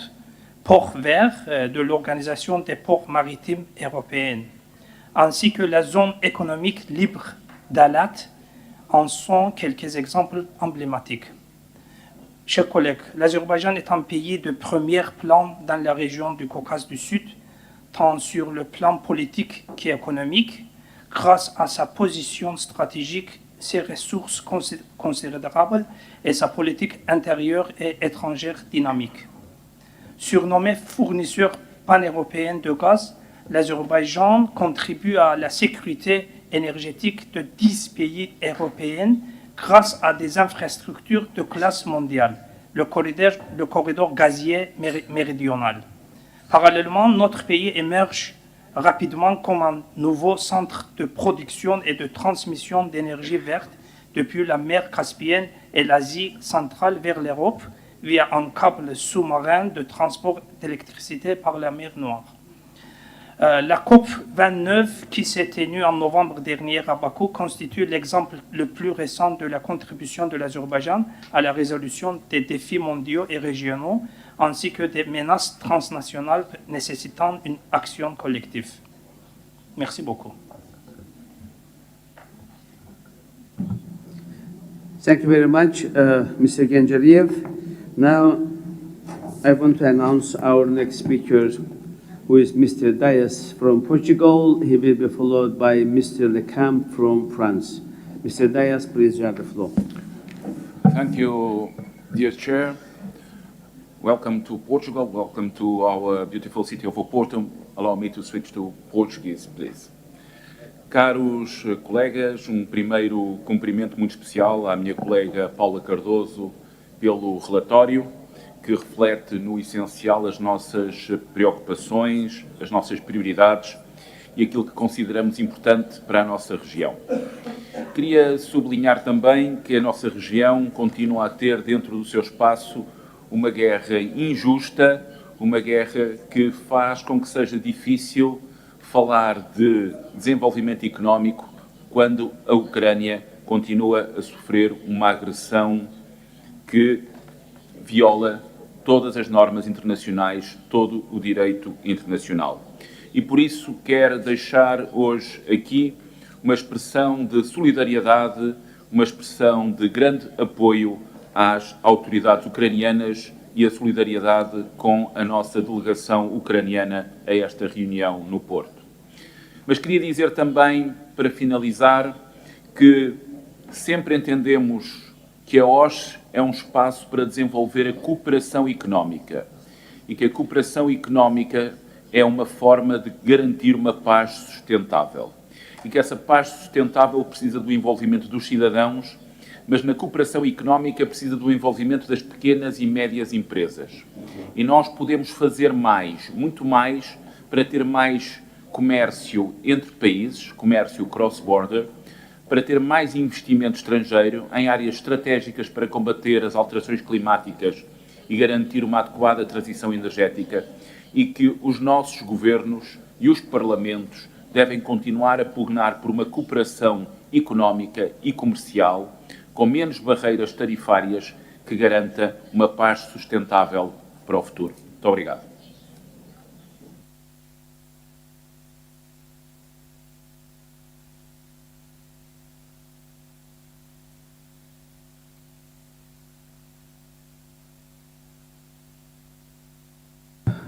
port vert de l'Organisation des ports maritimes européenne, ainsi que la zone économique libre d'Alat en sont quelques exemples emblématiques. Chers collègues, l'Azerbaïdjan est un pays de premier plan dans la région du Caucase du Sud, tant sur le plan politique qu'économique, grâce à sa position stratégique, ses ressources considérables et sa politique intérieure et étrangère dynamique. Surnommé fournisseur pan-européen de gaz, l'Azerbaïdjan contribue à la sécurité énergétique de 10 pays européens grâce à des infrastructures de classe mondiale, le corridor gazier méridional. Parallèlement, notre pays émerge rapidement comme un nouveau centre de production et de transmission d'énergie verte depuis la mer Caspienne et l'Asie centrale vers l'Europe via un câble sous-marin de transport d'électricité par la mer Noire. La COP 29, qui s'est tenue en novembre dernier à Bakou, constitue l'exemple le plus récent de la contribution de l'Azerbaïdjan à la résolution des défis mondiaux et régionaux, ainsi que des menaces transnationales nécessitant une action collective. Merci beaucoup. Thank you very much, Mr. Genceriev. Now, I want to announce our next speaker, who is Mr. Dias from Portugal. He will be followed by Mr. Lecamp from France. Mr. Dias, please, you have the floor. Thank you, dear Chair. Welcome to Portugal. Welcome to our beautiful city of Porto. Allow me to switch to Portuguese, please. Caros colegas, primeiro cumprimento muito especial à minha colega Paula Cardoso pelo relatório, que reflete no essencial as nossas preocupações, as nossas prioridades e aquilo que consideramos importante para a nossa região. Queria sublinhar também que a nossa região continua a ter dentro do seu espaço uma guerra injusta, uma guerra que faz com que seja difícil falar de desenvolvimento económico quando a Ucrânia continua a sofrer uma agressão que viola todas as normas internacionais, todo o direito internacional. E por isso quero deixar hoje aqui uma expressão de solidariedade, uma expressão de grande apoio às autoridades ucranianas e a solidariedade com a nossa delegação ucraniana a esta reunião no Porto. Mas queria dizer também para finalizar, que sempre entendemos que a OSCE é um espaço para desenvolver a cooperação económica e que a cooperação económica é uma forma de garantir uma paz sustentável. E que essa paz sustentável precisa do envolvimento dos cidadãos, mas na cooperação económica precisa do envolvimento das pequenas e médias empresas. E nós podemos fazer mais, muito mais, para ter mais comércio entre países, comércio cross-border, para ter mais investimento estrangeiro em áreas estratégicas para combater as alterações climáticas e garantir uma adequada transição energética, e que os nossos governos e os parlamentos devem continuar a pugnar por uma cooperação económica e comercial com menos barreiras tarifárias que garanta uma paz sustentável para o futuro. Muito obrigado.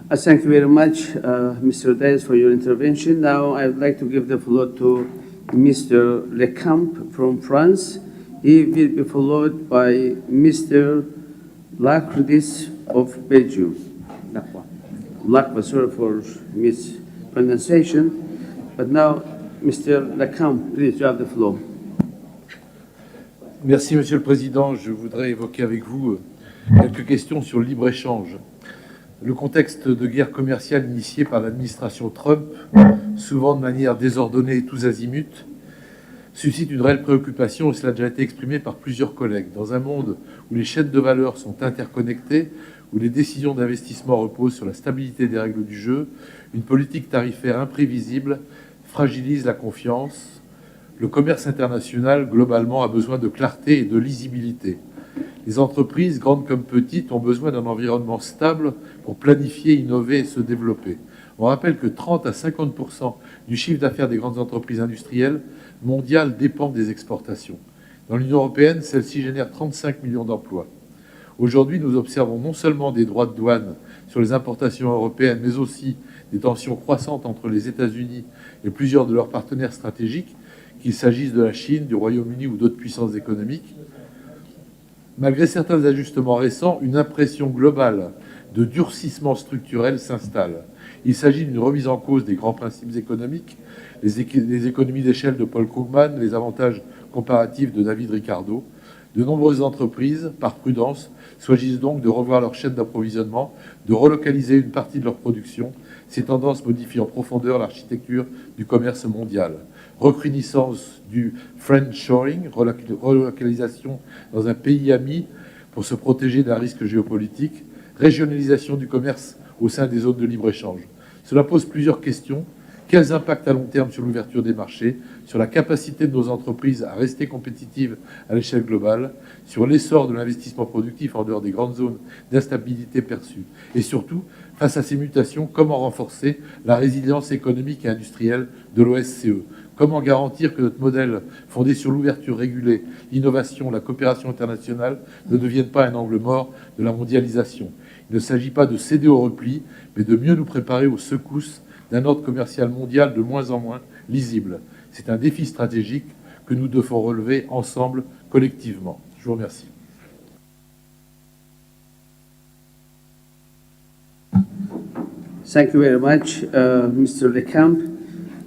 Thank you very much, Mr. Dias, for your intervention. Now I would like to give the floor to Mr. Lecamp from France. He will be followed by Mr. Lacrdis of Belgium. Lacqua, sorry for mispronunciation. But now, Mr. Lecamp, please, you have the floor. Merci, Monsieur le Président. Je voudrais évoquer avec vous quelques questions sur le libre-échange. Le contexte de guerre commerciale initié par l'administration Trump, souvent de manière désordonnée et tous azimuts, suscite une réelle préoccupation, et cela a déjà été exprimé par plusieurs collègues. Dans un monde où les chaînes de valeur sont interconnectées, où les décisions d'investissement reposent sur la stabilité des règles du jeu, une politique tarifaire imprévisible fragilise la confiance. Le commerce international, globalement, a besoin de clarté et de lisibilité. Les entreprises, grandes comme petites, ont besoin d'un environnement stable pour planifier, innover et se développer. On rappelle que 30 à 50% du chiffre d'affaires des grandes entreprises industrielles mondiales dépendent des exportations. Dans l'Union européenne, celle-ci génère 35 millions d'emplois. Aujourd'hui, nous observons non seulement des droits de douane sur les importations européennes, mais aussi des tensions croissantes entre les États-Unis et plusieurs de leurs partenaires stratégiques, qu'il s'agisse de la Chine, du Royaume-Uni ou d'autres puissances économiques. Malgré certains ajustements récents, une impression globale de durcissement structurel s'installe. Il s'agit d'une remise en cause des grands principes économiques, les économies d'échelle de Paul Krugman, les avantages comparatifs de David Ricardo. De nombreuses entreprises, par prudence, choisissent donc de revoir leur chaîne d'approvisionnement, de relocaliser une partie de leur production. Ces tendances modifient en profondeur l'architecture du commerce mondial. Recrudescence du friendshoring, relocalisation dans un pays ami pour se protéger d'un risque géopolitique, régionalisation du commerce au sein des zones de libre-échange. Cela pose plusieurs questions. Quels impacts à long terme sur l'ouverture des marchés, sur la capacité de nos entreprises à rester compétitives à l'échelle globale, sur l'essor de l'investissement productif en dehors des grandes zones d'instabilité perçues, et surtout, face à ces mutations, comment renforcer la résilience économique et industrielle de l'OSCE? Comment garantir que notre modèle fondé sur l'ouverture régulée, l'innovation, la coopération internationale ne devienne pas un angle mort de la mondialisation? Il ne s'agit pas de céder au repli, mais de mieux nous préparer aux secousses d'un ordre commercial mondial de moins en moins lisible. C'est un défi stratégique que nous devons relever ensemble, collectivement. Je vous remercie. Thank you very much, Mr. Lecamp.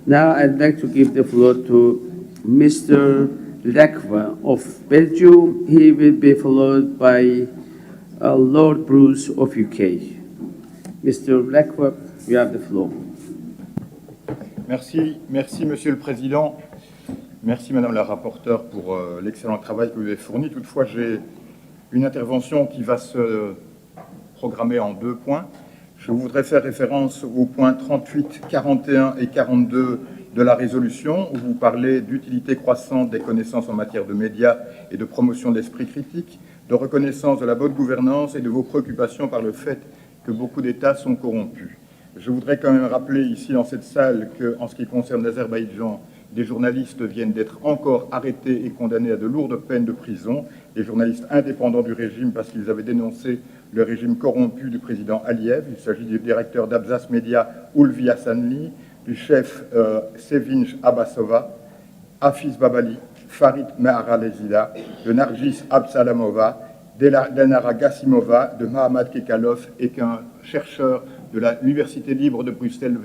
Now I'd like to give the floor to Mr. Lacqua of Belgium. He will be followed by Lord Bruce of UK. Mr. Lacqua, you have the floor. Merci, Monsieur le Président. Merci, Madame la rapporteure, pour l'excellent travail que vous avez fourni. Toutefois, j'ai une intervention qui va se programmer en 2 points. Je voudrais faire référence aux points 38, 41 et 42 de la résolution, où vous parlez d'utilité croissante des connaissances en matière de médias et de promotion de l'esprit critique, de reconnaissance de la bonne gouvernance et de vos préoccupations par le fait que beaucoup d'États sont corrompus. Je voudrais quand même rappeler ici dans cette salle qu'en ce qui concerne l'Azerbaïdjan, des journalistes viennent d'être encore arrêtés et condamnés à de lourdes peines de prison, des journalistes indépendants du régime parce qu'ils avaient dénoncé le régime corrompu du président Aliyev. Il s'agit du directeur d'Abzas Media, Ulvi Hassanli, du chef Sevinch Abbasova Hafiz Babali, Farid Meharalezida, de Nargis Absalamova, d'Elnara Gassimova, de Mahamad Kekalov, et qu'un chercheur de l'Université libre de Bruxelles,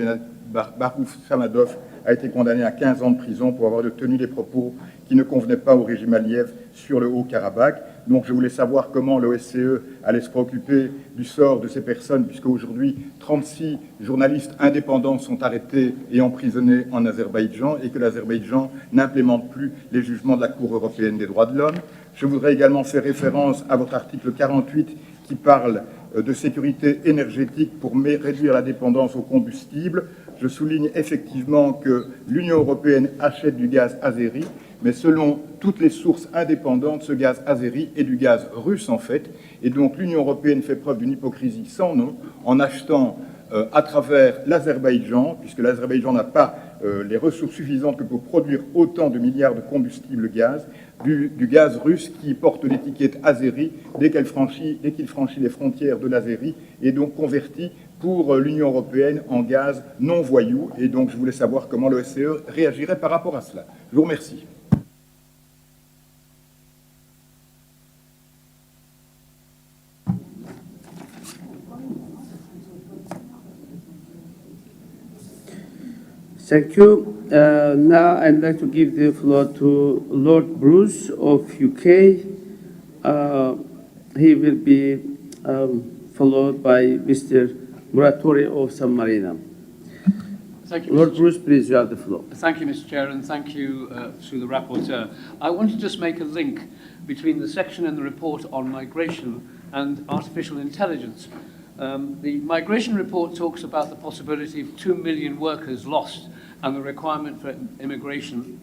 Barouf Samadov, a été condamné à 15 ans de prison pour avoir tenu des propos qui ne convenaient pas au régime Aliyev sur le Haut-Karabakh. Donc je voulais savoir comment l'OSCE allait se préoccuper du sort de ces personnes, puisque aujourd'hui 36 journalistes indépendants sont arrêtés et emprisonnés en Azerbaïdjan, et que l'Azerbaïdjan n'implémente plus les jugements de la Cour européenne des droits de l'homme. Je voudrais également faire référence à votre article 48 qui parle de sécurité énergétique pour réduire la dépendance aux combustibles. Je souligne effectivement que l'Union européenne achète du gaz azéri, mais selon toutes les sources indépendantes, ce gaz azéri est du gaz russe en fait, et donc l'Union européenne fait preuve d'une hypocrisie sans nom en achetant à travers l'Azerbaïdjan, puisque l'Azerbaïdjan n'a pas les ressources suffisantes que pour produire autant de milliards de combustible gaz, du gaz russe qui porte l'étiquette azéri dès qu'il franchit les frontières de l'Azérie, et donc converti pour l'Union européenne en gaz non voyou. Et donc je voulais savoir comment l'OSCE réagirait par rapport à cela. Je vous remercie. Thank you. Now I'd like to give the floor to Lord Bruce of UK. He will be followed by Mr. Muratori of San Marino. Thank you, Lord Bruce, please, you have the floor. Thank you, Mr. Chair, and thank you to the rapporteur. I want to just make a link between the section in the report on migration and artificial intelligence. The migration report talks about the possibility of 2 million workers lost and the requirement for immigration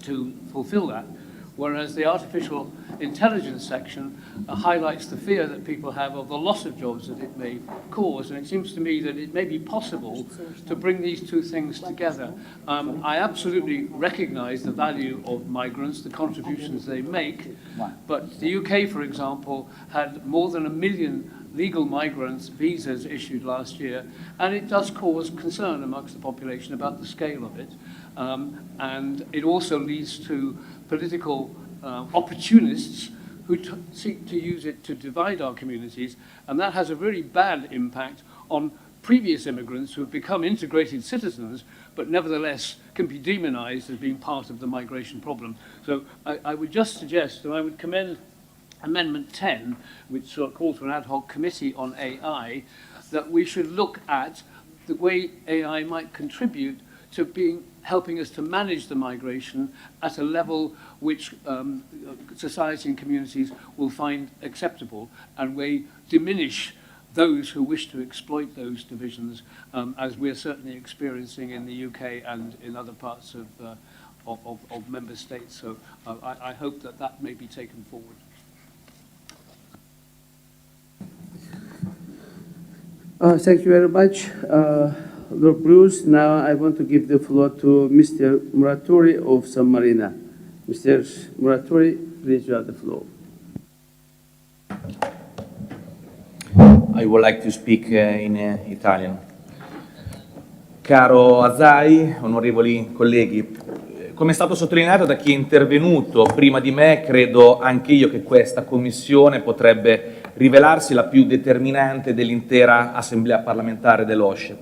to fulfill that, whereas the artificial intelligence section highlights the fear that people have of the loss of jobs that it may cause, and it seems to me that it may be possible to bring these two things together. I absolutely recognise the value of migrants, the contributions they make, but the UK, for example, had more than 1 million legal migrants visas issued last year, and it does cause concern amongst the population about the scale of it. And it also leads to political opportunists who seek to use it to divide our communities, and that has a very bad impact on previous immigrants who have become integrated citizens, but nevertheless can be demonized as being part of the migration problem. So I would just suggest, and I would commend Amendment 10, which calls for an ad hoc committee on AI, that we should look at the way AI might contribute to helping us to manage the migration at a level which society and communities will find acceptable, and we diminish those who wish to exploit those divisions, as we're certainly experiencing in the UK and in other parts of member states. So I hope that that may be taken forward. Thank you very much, Lord Bruce. Now I want to give the floor to Mr. Muratori of San Marino. Mr. Muratori, please, you have the floor. I would like to speak in Italian. Caro Azai, onorevoli colleghi, come è stato sottolineato da chi è intervenuto prima di me, credo anche io che questa commissione potrebbe rivelarsi la più determinante dell'intera Assemblea parlamentare dell'OSCE.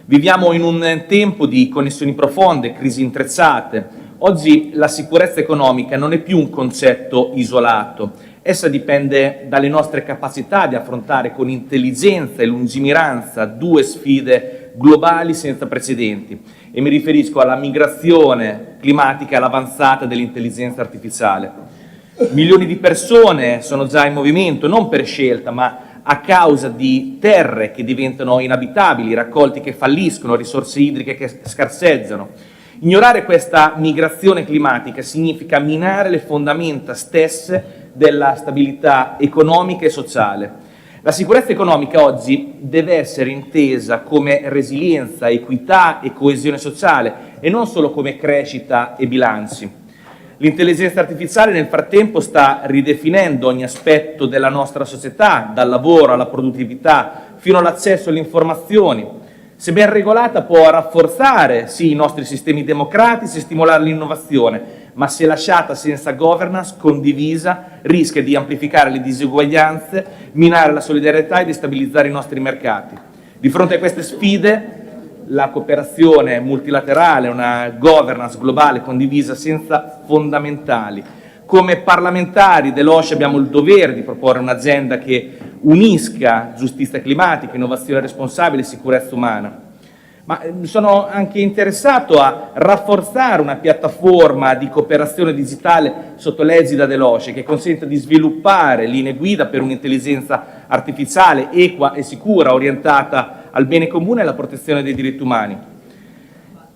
Viviamo in un tempo di connessioni profonde, crisi intrecciate. Oggi la sicurezza economica non è più un concetto isolato. Essa dipende dalle nostre capacità di affrontare con intelligenza e lungimiranza due sfide globali senza precedenti. E mi riferisco alla migrazione climatica e all'avanzata dell'intelligenza artificiale. Milioni di persone sono già in movimento, non per scelta, ma a causa di terre che diventano inabitabili, raccolti che falliscono, risorse idriche che scarseggiano. Ignorare questa migrazione climatica significa minare le fondamenta stesse della stabilità economica e sociale. La sicurezza economica oggi deve essere intesa come resilienza, equità e coesione sociale, e non solo come crescita e bilanci. L'intelligenza artificiale nel frattempo sta ridefinendo ogni aspetto della nostra società, dal lavoro alla produttività, fino all'accesso alle informazioni. Se ben regolata può rafforzare, sì, i nostri sistemi democratici e stimolare l'innovazione, ma se lasciata senza governance condivisa rischia di amplificare le disuguaglianze, minare la solidarietà e destabilizzare i nostri mercati. Di fronte a queste sfide, la cooperazione multilaterale, una governance globale condivisa senza fondamentali. Come parlamentari dell'OSCE abbiamo il dovere di proporre un'agenda che unisca giustizia climatica, innovazione responsabile e sicurezza umana. Ma sono anche interessato a rafforzare una piattaforma di cooperazione digitale sotto l'egida dell'OSCE che consenta di sviluppare linee guida per un'intelligenza artificiale equa e sicura, orientata al bene comune e alla protezione dei diritti umani.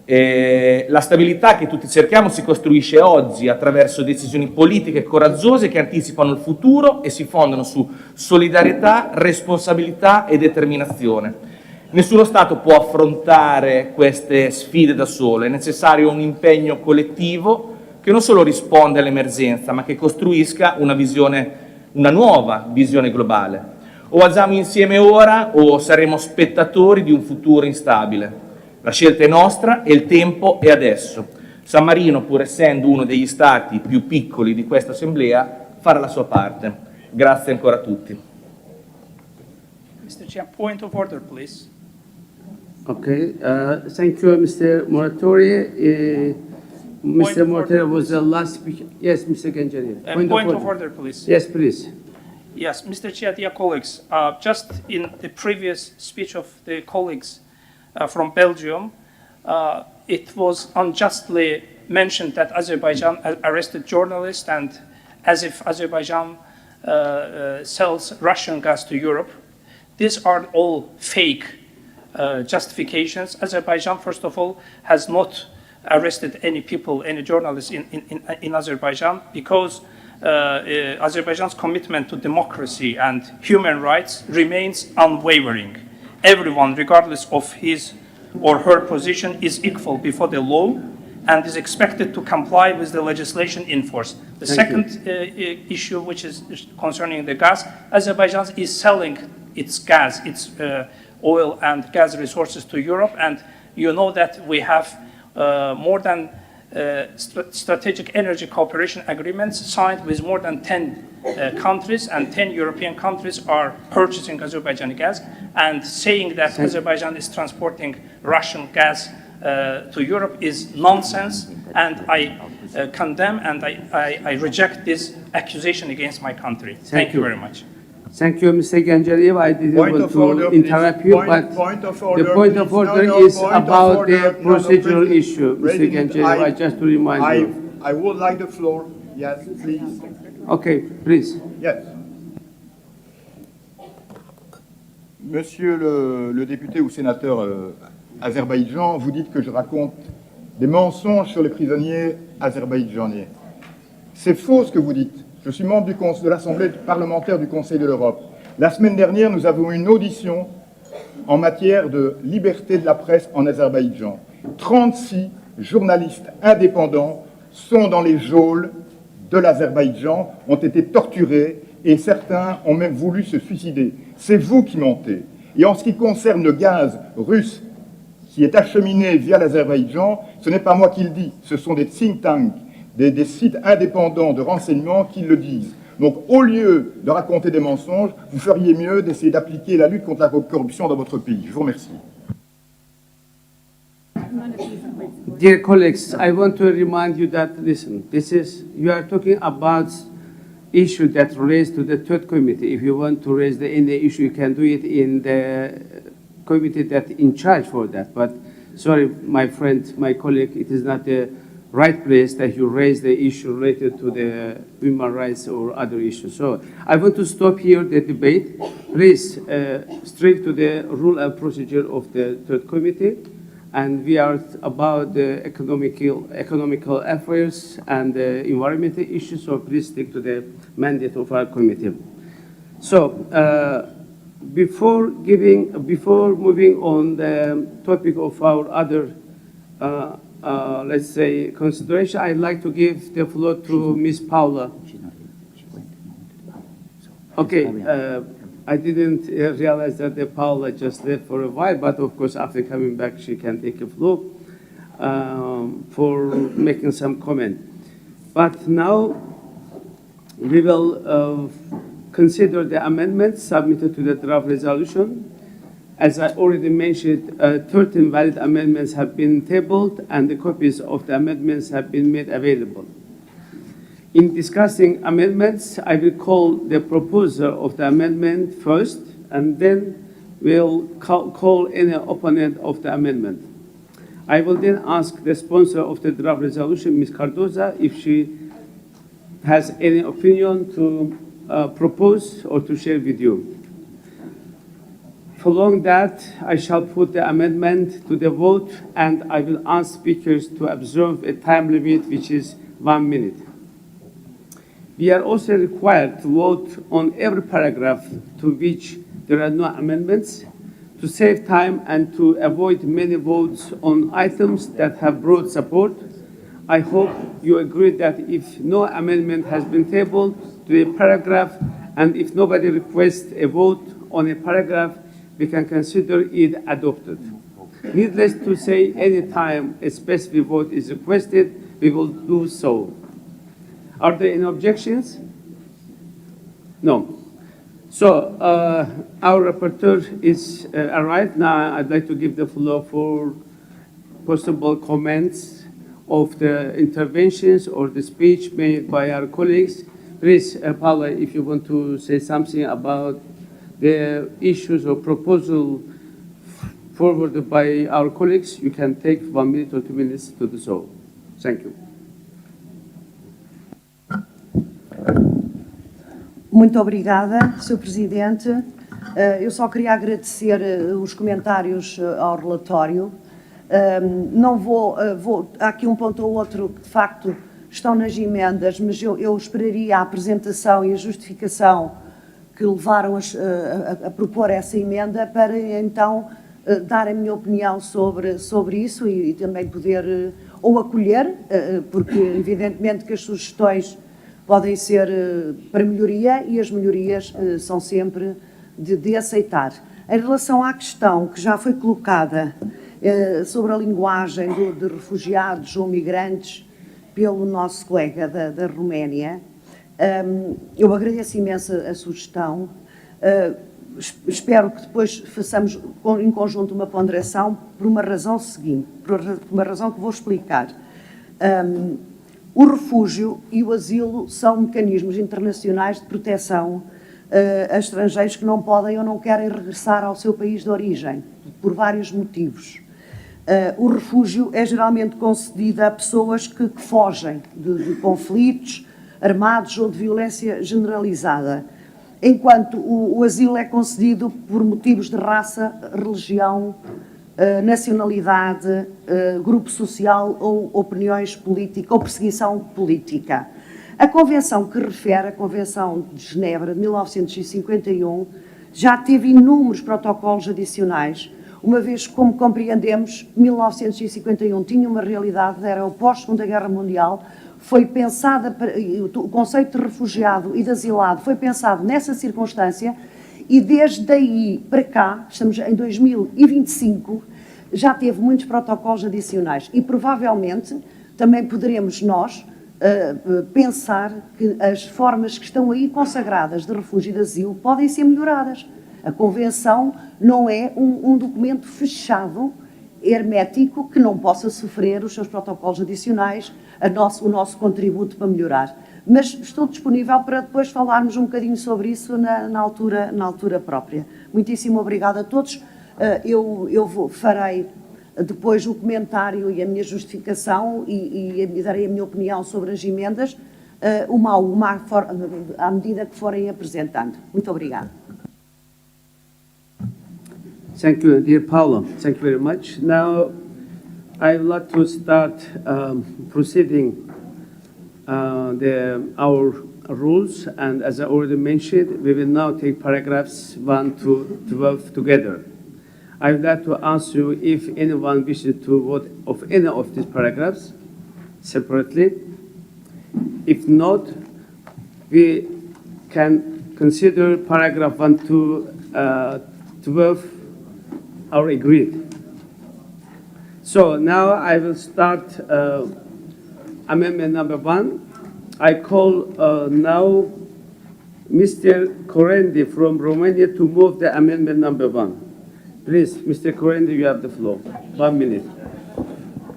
La stabilità che tutti cerchiamo si costruisce oggi attraverso decisioni politiche coraggiose che anticipano il futuro e si fondano su solidarietà, responsabilità e determinazione. Nessuno Stato può affrontare queste sfide da solo, è necessario un impegno collettivo che non solo risponde all'emergenza, ma che costruisca una nuova visione globale. O agiamo insieme ora o saremo spettatori di un futuro instabile. La scelta è nostra e il tempo è adesso. San Marino, pur essendo uno degli Stati più piccoli di questa Assemblea, farà la sua parte. Grazie ancora a tutti. Mr. Chair, point of order, please. Okay, thank you, Mr. Moratori. Mr. Moratori was the last speaker. Yes, Mr. Ganjari. Point of order, please. Yes, please. Yes, Mr. Chair, dear colleagues, just in the previous speech of the colleagues from Belgium, it was unjustly mentioned that Azerbaijan arrested journalists and as if Azerbaijan sells Russian gas to Europe. These are all fake justifications. Azerbaijan, first of all, has not arrested any people, any journalists in Azerbaijan because Azerbaijan's commitment to democracy and human rights remains unwavering. Everyone, regardless of his or her position, is equal before the law and is expected to comply with the legislation in force. The second issue, which is concerning the gas, Azerbaijan is selling its gas, its oil and gas resources to Europe, and you know that we have more than strategic energy cooperation agreements signed with more than 10 countries, and 10 European countries are purchasing Azerbaijani gas and saying that Azerbaijan is transporting Russian gas to Europe is nonsense, and I condemn and I reject this accusation against my country. Thank you very much. Thank you, Mr. Ganjariyev. I didn't want to interrupt you, but the point of order is about the procedural issue, Mr. Ganjariyev. I just to remind you. I would like the floor. Yes, please. Okay, please. Yes. Monsieur le député ou sénateur azerbaïdjan, vous dites que je raconte des mensonges sur les prisonniers azerbaïdjanais. C'est faux ce que vous dites. Je suis membre de l'Assemblée parlementaire du Conseil de l'Europe. La semaine dernière, nous avons eu une audition en matière de liberté de la presse en Azerbaïdjan. 36 journalistes indépendants sont dans les geôles de l'Azerbaïdjan, ont été torturés et certains ont même voulu se suicider. C'est vous qui mentez. Et en ce qui concerne le gaz russe qui est acheminé via l'Azerbaïdjan, ce n'est pas moi qui le dis, ce sont des think tanks, des sites indépendants de renseignement qui le disent. Donc, au lieu de raconter des mensonges, vous feriez mieux d'essayer d'appliquer la lutte contre la corruption dans votre pays. Je vous remercie. Dear colleagues, I want to remind you that, listen, you are talking about issue that relates to the third committee. If you want to raise any issue, you can do it in the committee that in charge for that. But sorry, my friend, my colleague, it is not the right place that you raise the issue related to the human rights or other issues. So I want to stop here the debate. Please, straight to the rule and procedure of the third committee. And we are about the economical affairs and the environmental issues, so please stick to the mandate of our committee. So before moving on the topic of our other, let's say, consideration, I'd like to give the floor to Ms. Paula. Okay, I didn't realize that Paula just left for a while, but of course, after coming back, she can take a floor for making some comment. But now we will consider the amendments submitted to the draft resolution. As I already mentioned, 13 valid amendments have been tabled, and the copies of the amendments have been made available. In discussing amendments, I will call the proposer of the amendment first, and then we'll call any opponent of the amendment. I will then ask the sponsor of the draft resolution, Ms. Cardoza, if she has any opinion to propose or to share with you. Following that, I shall put the amendment to the vote, and I will ask speakers to observe a time limit, which is 1 minute. We are also required to vote on every paragraph to which there are no amendments, to save time and to avoid many votes on items that have broad support. I hope you agree that if no amendment has been tabled to a paragraph, and if nobody requests a vote on a paragraph, we can consider it adopted. Needless to say, any time a specific vote is requested, we will do so. Are there any objections? No. So our rapporteur is arrived. Now I'd like to give the floor for possible comments of the interventions or the speech made by our colleagues. Please, Paula, if you want to say something about the issues or proposal forwarded by our colleagues, you can take 1 minute or 2 minutes to do so. Thank you. Muito obrigada, Sr. Presidente. Eu só queria agradecer os comentários ao relatório. Não há aqui um ponto ou outro que, de facto, estão nas emendas, mas eu esperaria a apresentação e a justificação que levaram a propor essa emenda para, então, dar a minha opinião sobre isso e também poder ou acolher, porque, evidentemente, que as sugestões podem ser para melhoria e as melhorias são sempre de aceitar. Em relação à questão que já foi colocada sobre a linguagem de refugiados ou migrantes pelo nosso colega da Roménia, eu agradeço imenso a sugestão. Espero que depois façamos em conjunto uma ponderação por uma razão seguinte, por uma razão que vou explicar. O refúgio e o asilo são mecanismos internacionais de proteção a estrangeiros que não podem ou não querem regressar ao seu país de origem, por vários motivos. O refúgio é geralmente concedido a pessoas que fogem de conflitos armados ou de violência generalizada, enquanto o asilo é concedido por motivos de raça, religião, nacionalidade, grupo social ou opiniões políticas ou perseguição política. A convenção que refere, a Convenção de Genebra de 1951, já teve inúmeros protocolos adicionais, uma vez, como compreendemos, 1951 tinha uma realidade, era o pós-Segunda Guerra Mundial, foi pensada, o conceito de refugiado e de asilado foi pensado nessa circunstância e desde aí para cá, estamos em 2025, já teve muitos protocolos adicionais e provavelmente também poderemos nós pensar que as formas que estão aí consagradas de refúgio e de asilo podem ser melhoradas. A Convenção não é um documento fechado, hermético, que não possa sofrer os seus protocolos adicionais, o nosso contributo para melhorar. Mas estou disponível para depois falarmos um bocadinho sobre isso na altura própria. Muitíssimo obrigada a todos. Eu farei depois o comentário e a minha justificação e darei a minha opinião sobre as emendas à medida que forem apresentando. Muito obrigada. Thank you, dear Paula. Thank you very much. Now, I would like to start proceeding our rules, and as I already mentioned, we will now take paragraphs 1 to 12 together. I would like to ask you if anyone wishes to vote of any of these paragraphs separately. If not, we can consider paragraph 1 to 12 are agreed. So now I will start amendment number 1. I call now Mr. Corendi from Romania to move the amendment number 1. Please, Mr. Corendi, you have the floor. 1 minute.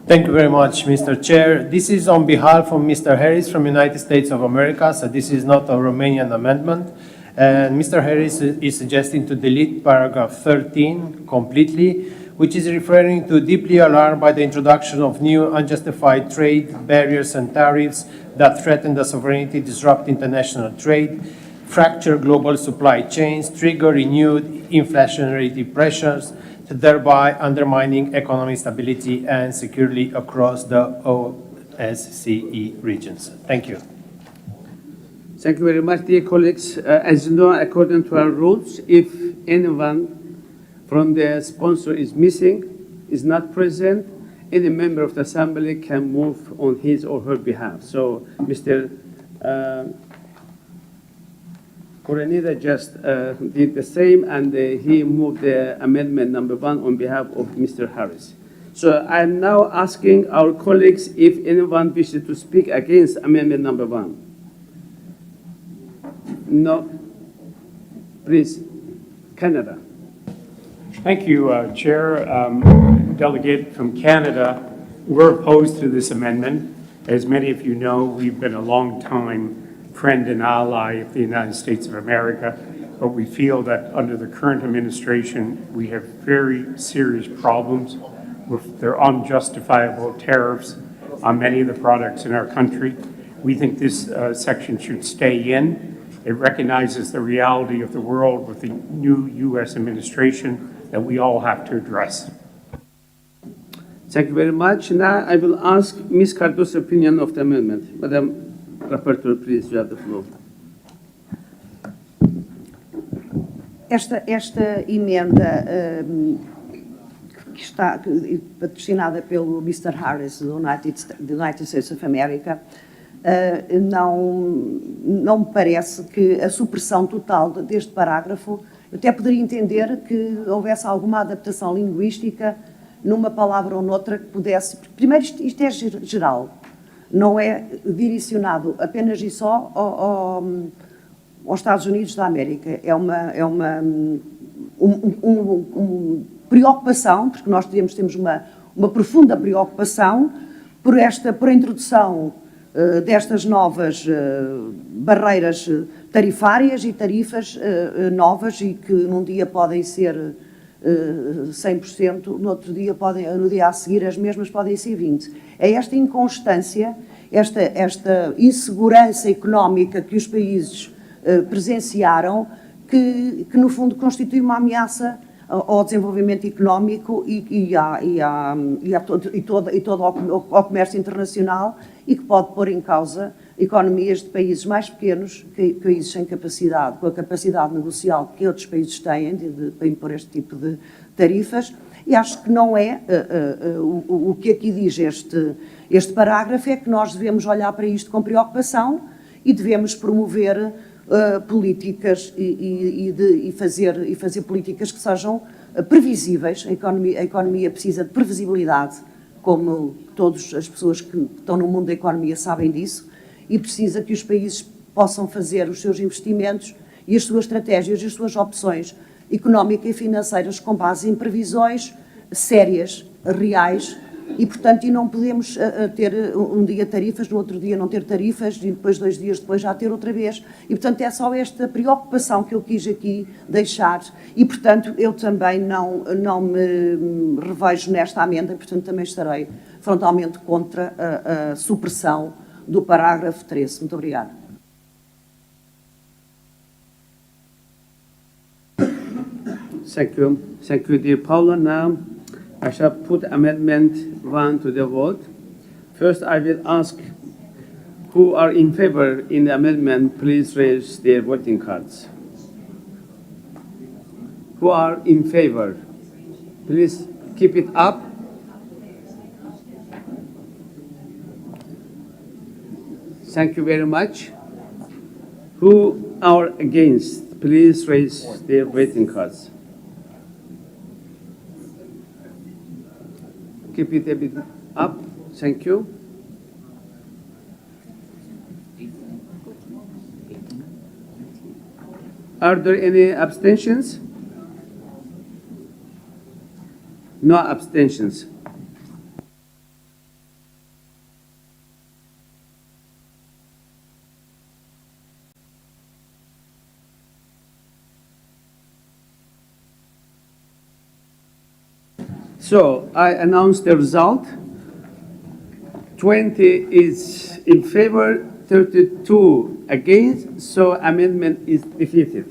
Thank you very much, Mr. Chair. This is on behalf of Mr. Harris from United States of America, so this is not a Romanian amendment. And Mr. Harris is suggesting to delete paragraph 13 completely, which is referring to deeply alarmed by the introduction of new unjustified trade barriers and tariffs that threaten the sovereignty, disrupt international trade, fracture global supply chains, trigger renewed inflationary pressures, thereby undermining economic stability and security across the OSCE regions. Thank you. Thank you very much, dear colleagues. As you know, according to our rules, if anyone from the sponsor is missing, is not present, any member of the assembly can move on his or her behalf. So Mr. Korenida just did the same, and he moved the amendment number 1 on behalf of Mr. Harris. So I'm now asking our colleagues if anyone wishes to speak against amendment number 1. No? Please, Canada. Thank you, Chair. Delegate from Canada, we're opposed to this amendment. As many of you know, we've been a long-time friend and ally of the United States of America, but we feel that under the current administration, we have very serious problems with their unjustifiable tariffs on many of the products in our country. We think this section should stay in. It recognizes the reality of the world with the new U.S. administration that we all have to address. Thank you very much. Now I will ask Ms. Cardoso's opinion of the amendment. Madam Rapporteur, please, you have the floor. Esta emenda que está patrocinada pelo Mr. Harris do United States of America não me parece que a supressão total deste parágrafo, eu até poderia entender que houvesse alguma adaptação linguística numa palavra ou noutra que pudesse... Primeiro, isto é geral, não é direcionado apenas e só aos Estados Unidos da América. É uma preocupação, porque nós temos uma profunda preocupação por a introdução destas novas barreiras tarifárias e tarifas novas e que num dia podem ser 100%, no dia a seguir as mesmas podem ser 20%. É esta inconstância, esta insegurança económica que os países presenciaram que no fundo constitui uma ameaça ao desenvolvimento económico e todo ao comércio internacional e que pode pôr em causa economias de países mais pequenos, países sem capacidade, com a capacidade negocial que outros países têm para impor este tipo de tarifas. E acho que não é o que aqui diz este parágrafo, é que nós devemos olhar para isto com preocupação e devemos promover políticas e fazer políticas que sejam previsíveis. A economia precisa de previsibilidade, como todas as pessoas que estão no mundo da economia sabem disso, e precisa que os países possam fazer os seus investimentos e as suas estratégias e as suas opções económicas e financeiras com base em previsões sérias, reais, e, portanto, não podemos ter um dia tarifas, no outro dia não ter tarifas, e depois 2 dias depois já ter outra vez. E, portanto, é só esta preocupação que eu quis aqui deixar. E, portanto, eu também não me revejo nesta amenda, e, portanto, também estarei frontalmente contra a supressão do parágrafo 13. Muito obrigada. Thank you, dear Paula. Now, I shall put amendment 1 to the vote. First, I will ask who are in favor in the amendment, please raise their voting cards. Who are in favor? Please keep it up. Thank you very much. Who are against, please raise their voting cards. Keep it a bit up. Thank you. Are there any abstentions? No abstentions. So I announce the result. 20 is in favor, 32 against, so amendment is defeated.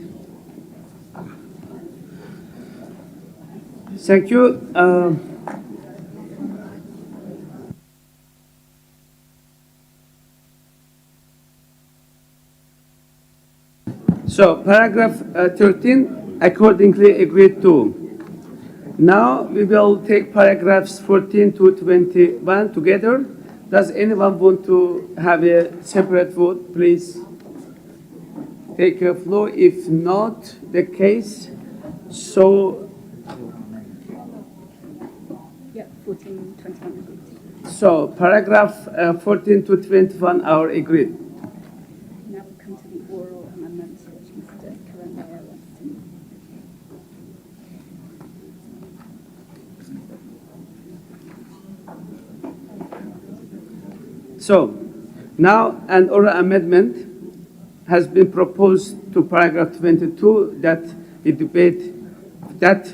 Thank you. So paragraph 13 accordingly agreed to. Now we will take paragraphs 14 to 21 together. Does anyone want to have a separate vote? Please take a floor. If not the case, so 14, 21. so paragraph 14 to 21 are agreed. Now we come to the oral amendments, which Mr. Karandaya wants to move. So now an oral amendment has been proposed to paragraph 22 that the debate that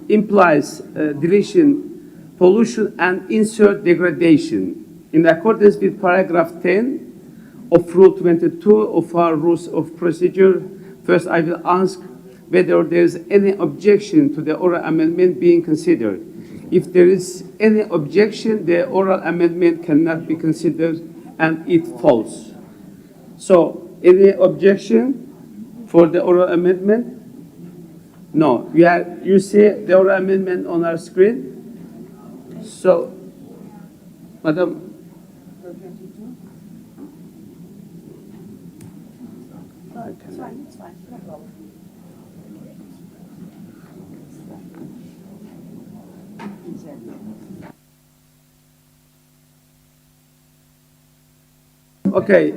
implies deletion, pollution, and insert degradation. In accordance with paragraph 10 of Rule 22 of our Rules of Procedure, first I will ask whether there is any objection to the oral amendment being considered. If there is any objection, the oral amendment cannot be considered and it falls. So, any objection for the oral amendment? No. You see the oral amendment on our screen? So, Madam. It's fine, it's fine. No problem. Okay,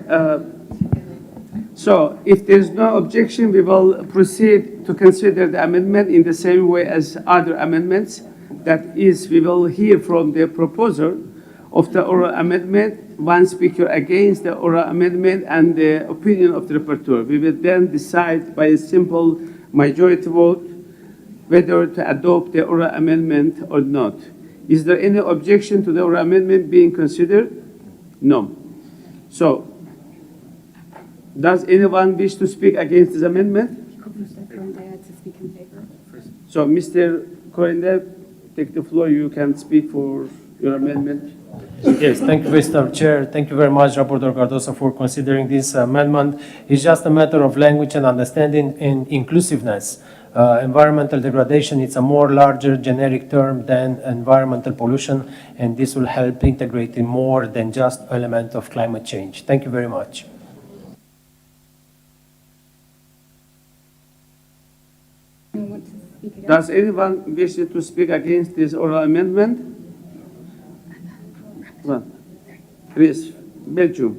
so if there's no objection, we will proceed to consider the amendment in the same way as other amendments. That is, we will hear from the proposer of the oral amendment, one speaker against the oral amendment, and the opinion of the rapporteur. We will then decide by a simple majority vote whether to adopt the oral amendment or not. Is there any objection to the oral amendment being considered? No. So, does anyone wish to speak against this amendment? Mr. Karandaya to speak in favor. So, Mr. Korende, take the floor. You can speak for your amendment. Yes, thank you, Mr. Chair. Thank you very much, Rapporteur Cardoso, for considering this amendment. It's just a matter of language and understanding and inclusiveness. Environmental degradation is a more larger generic term than environmental pollution, and this will help integrate in more than just element of climate change. Thank you very much. Does anyone wish to speak against this oral amendment? Well, please, Belgium.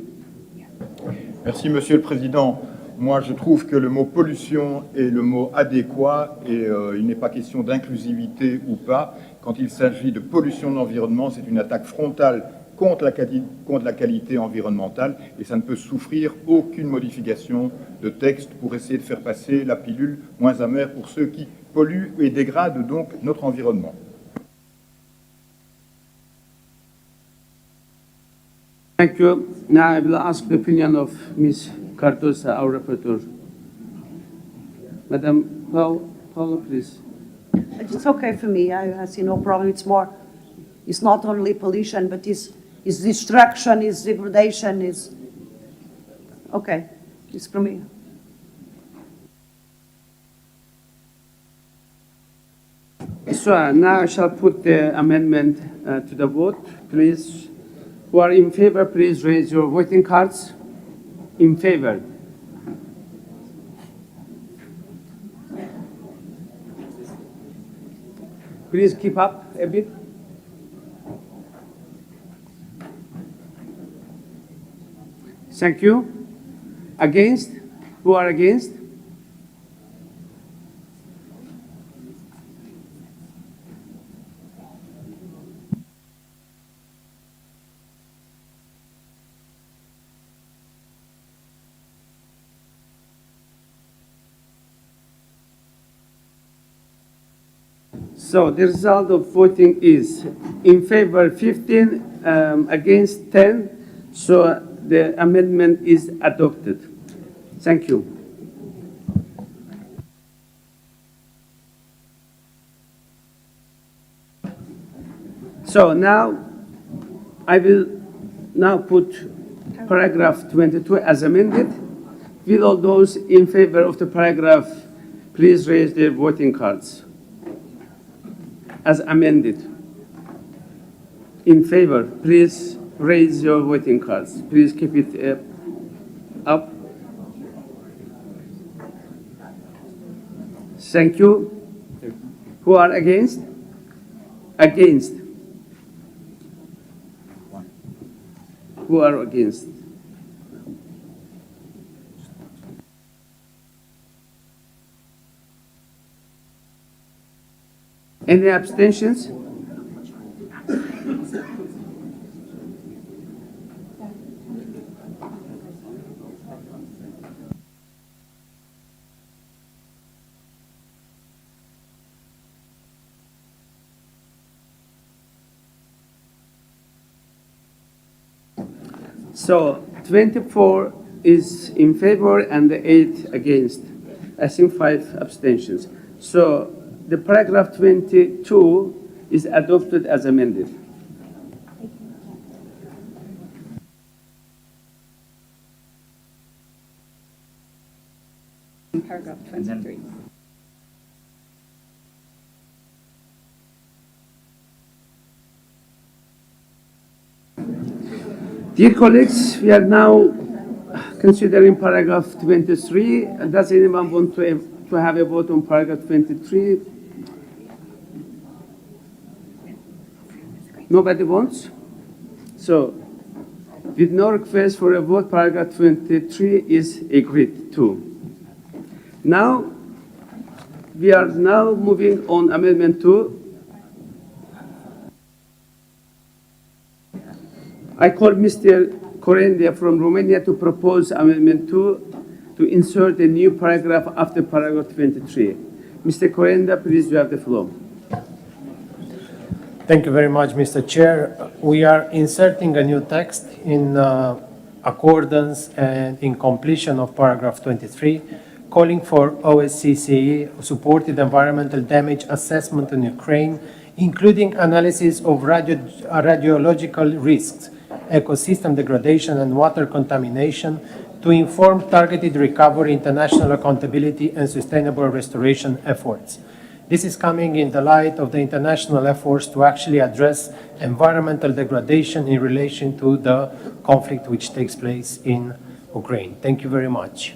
Merci, Monsieur le Président. Moi, je trouve que le mot pollution est le mot adéquat et il n'est pas question d'inclusivité ou pas. Quand il s'agit de pollution de l'environnement, c'est une attaque frontale contre la qualité environnementale et ça ne peut souffrir aucune modification de texte pour essayer de faire passer la pilule moins amère pour ceux qui polluent et dégradent donc notre environnement. Thank you. Now I will ask the opinion of Ms. Cardoso, our rapporteur. Madam Paula, please. It's okay for me. I see no problem. It's not only pollution, but it's destruction, it's degradation, it's okay. It's for me. So now I shall put the amendment to the vote. Please, who are in favor, please raise your voting cards. In favor. Please keep up a bit. Thank you. Against? Who are against? So the result of voting is in favor 15, against 10. So the amendment is adopted. Thank you. So now I will now put paragraph 22 as amended. Will all those in favor of the paragraph please raise their voting cards? As amended. In favor, please raise your voting cards. Please keep it up. Thank you. Who are against? Against. Who are against? Any abstentions? So 24 is in favor and the 8 against. I think 5 abstentions. So the paragraph 22 is adopted as amended. Paragraph 23. Dear colleagues, we are now considering paragraph 23. Does anyone want to have a vote on paragraph 23? Nobody wants? So, with no request for a vote, paragraph 23 is agreed to. Now, we are now moving on amendment 2. I call Mr. Corendia from Romania to propose amendment 2 to insert a new paragraph after paragraph 23. Mr. Corendia, please, you have the floor. Thank you very much, Mr. Chair. We are inserting a new text in accordance and in completion of paragraph 23, calling for OSCE supported environmental damage assessment in Ukraine, including analysis of radiological risks, ecosystem degradation, and water contamination to inform targeted recovery, international accountability, and sustainable restoration efforts. This is coming in the light of the international efforts to actually address environmental degradation in relation to the conflict which takes place in Ukraine. Thank you very much.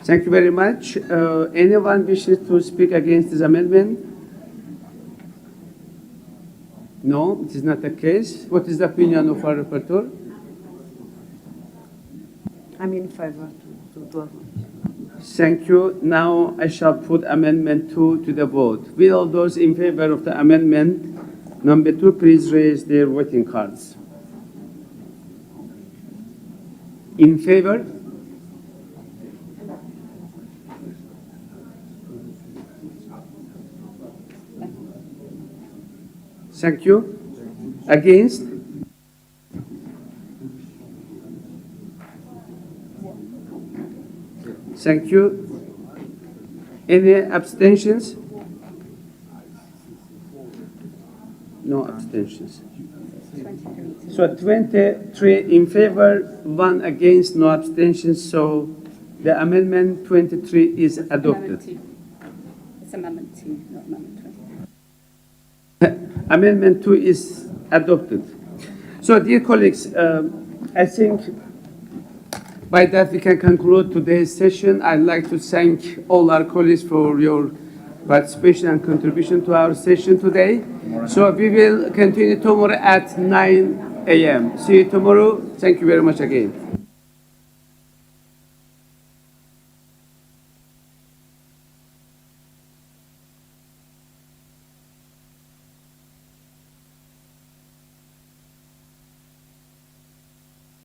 Thank you very much. Anyone wishes to speak against this amendment? No, it is not the case. What is the opinion of our rapporteur? I'm in favor. Thank you. Now I shall put amendment 2 to the vote. Will all those in favor of the amendment number 2 please raise their voting cards? In favor? Thank you. Against? Thank you. Any abstentions? No abstentions. So 23 in favor, 1 against, no abstentions. So the amendment 23 is adopted. It's amendment 2, not amendment 20. Amendment 2 is adopted. So, dear colleagues, I think by that we can conclude today's session. I'd like to thank all our colleagues for your participation and contribution to our session today. So we will continue tomorrow at 9 a.m. See you tomorrow. Thank you very much again.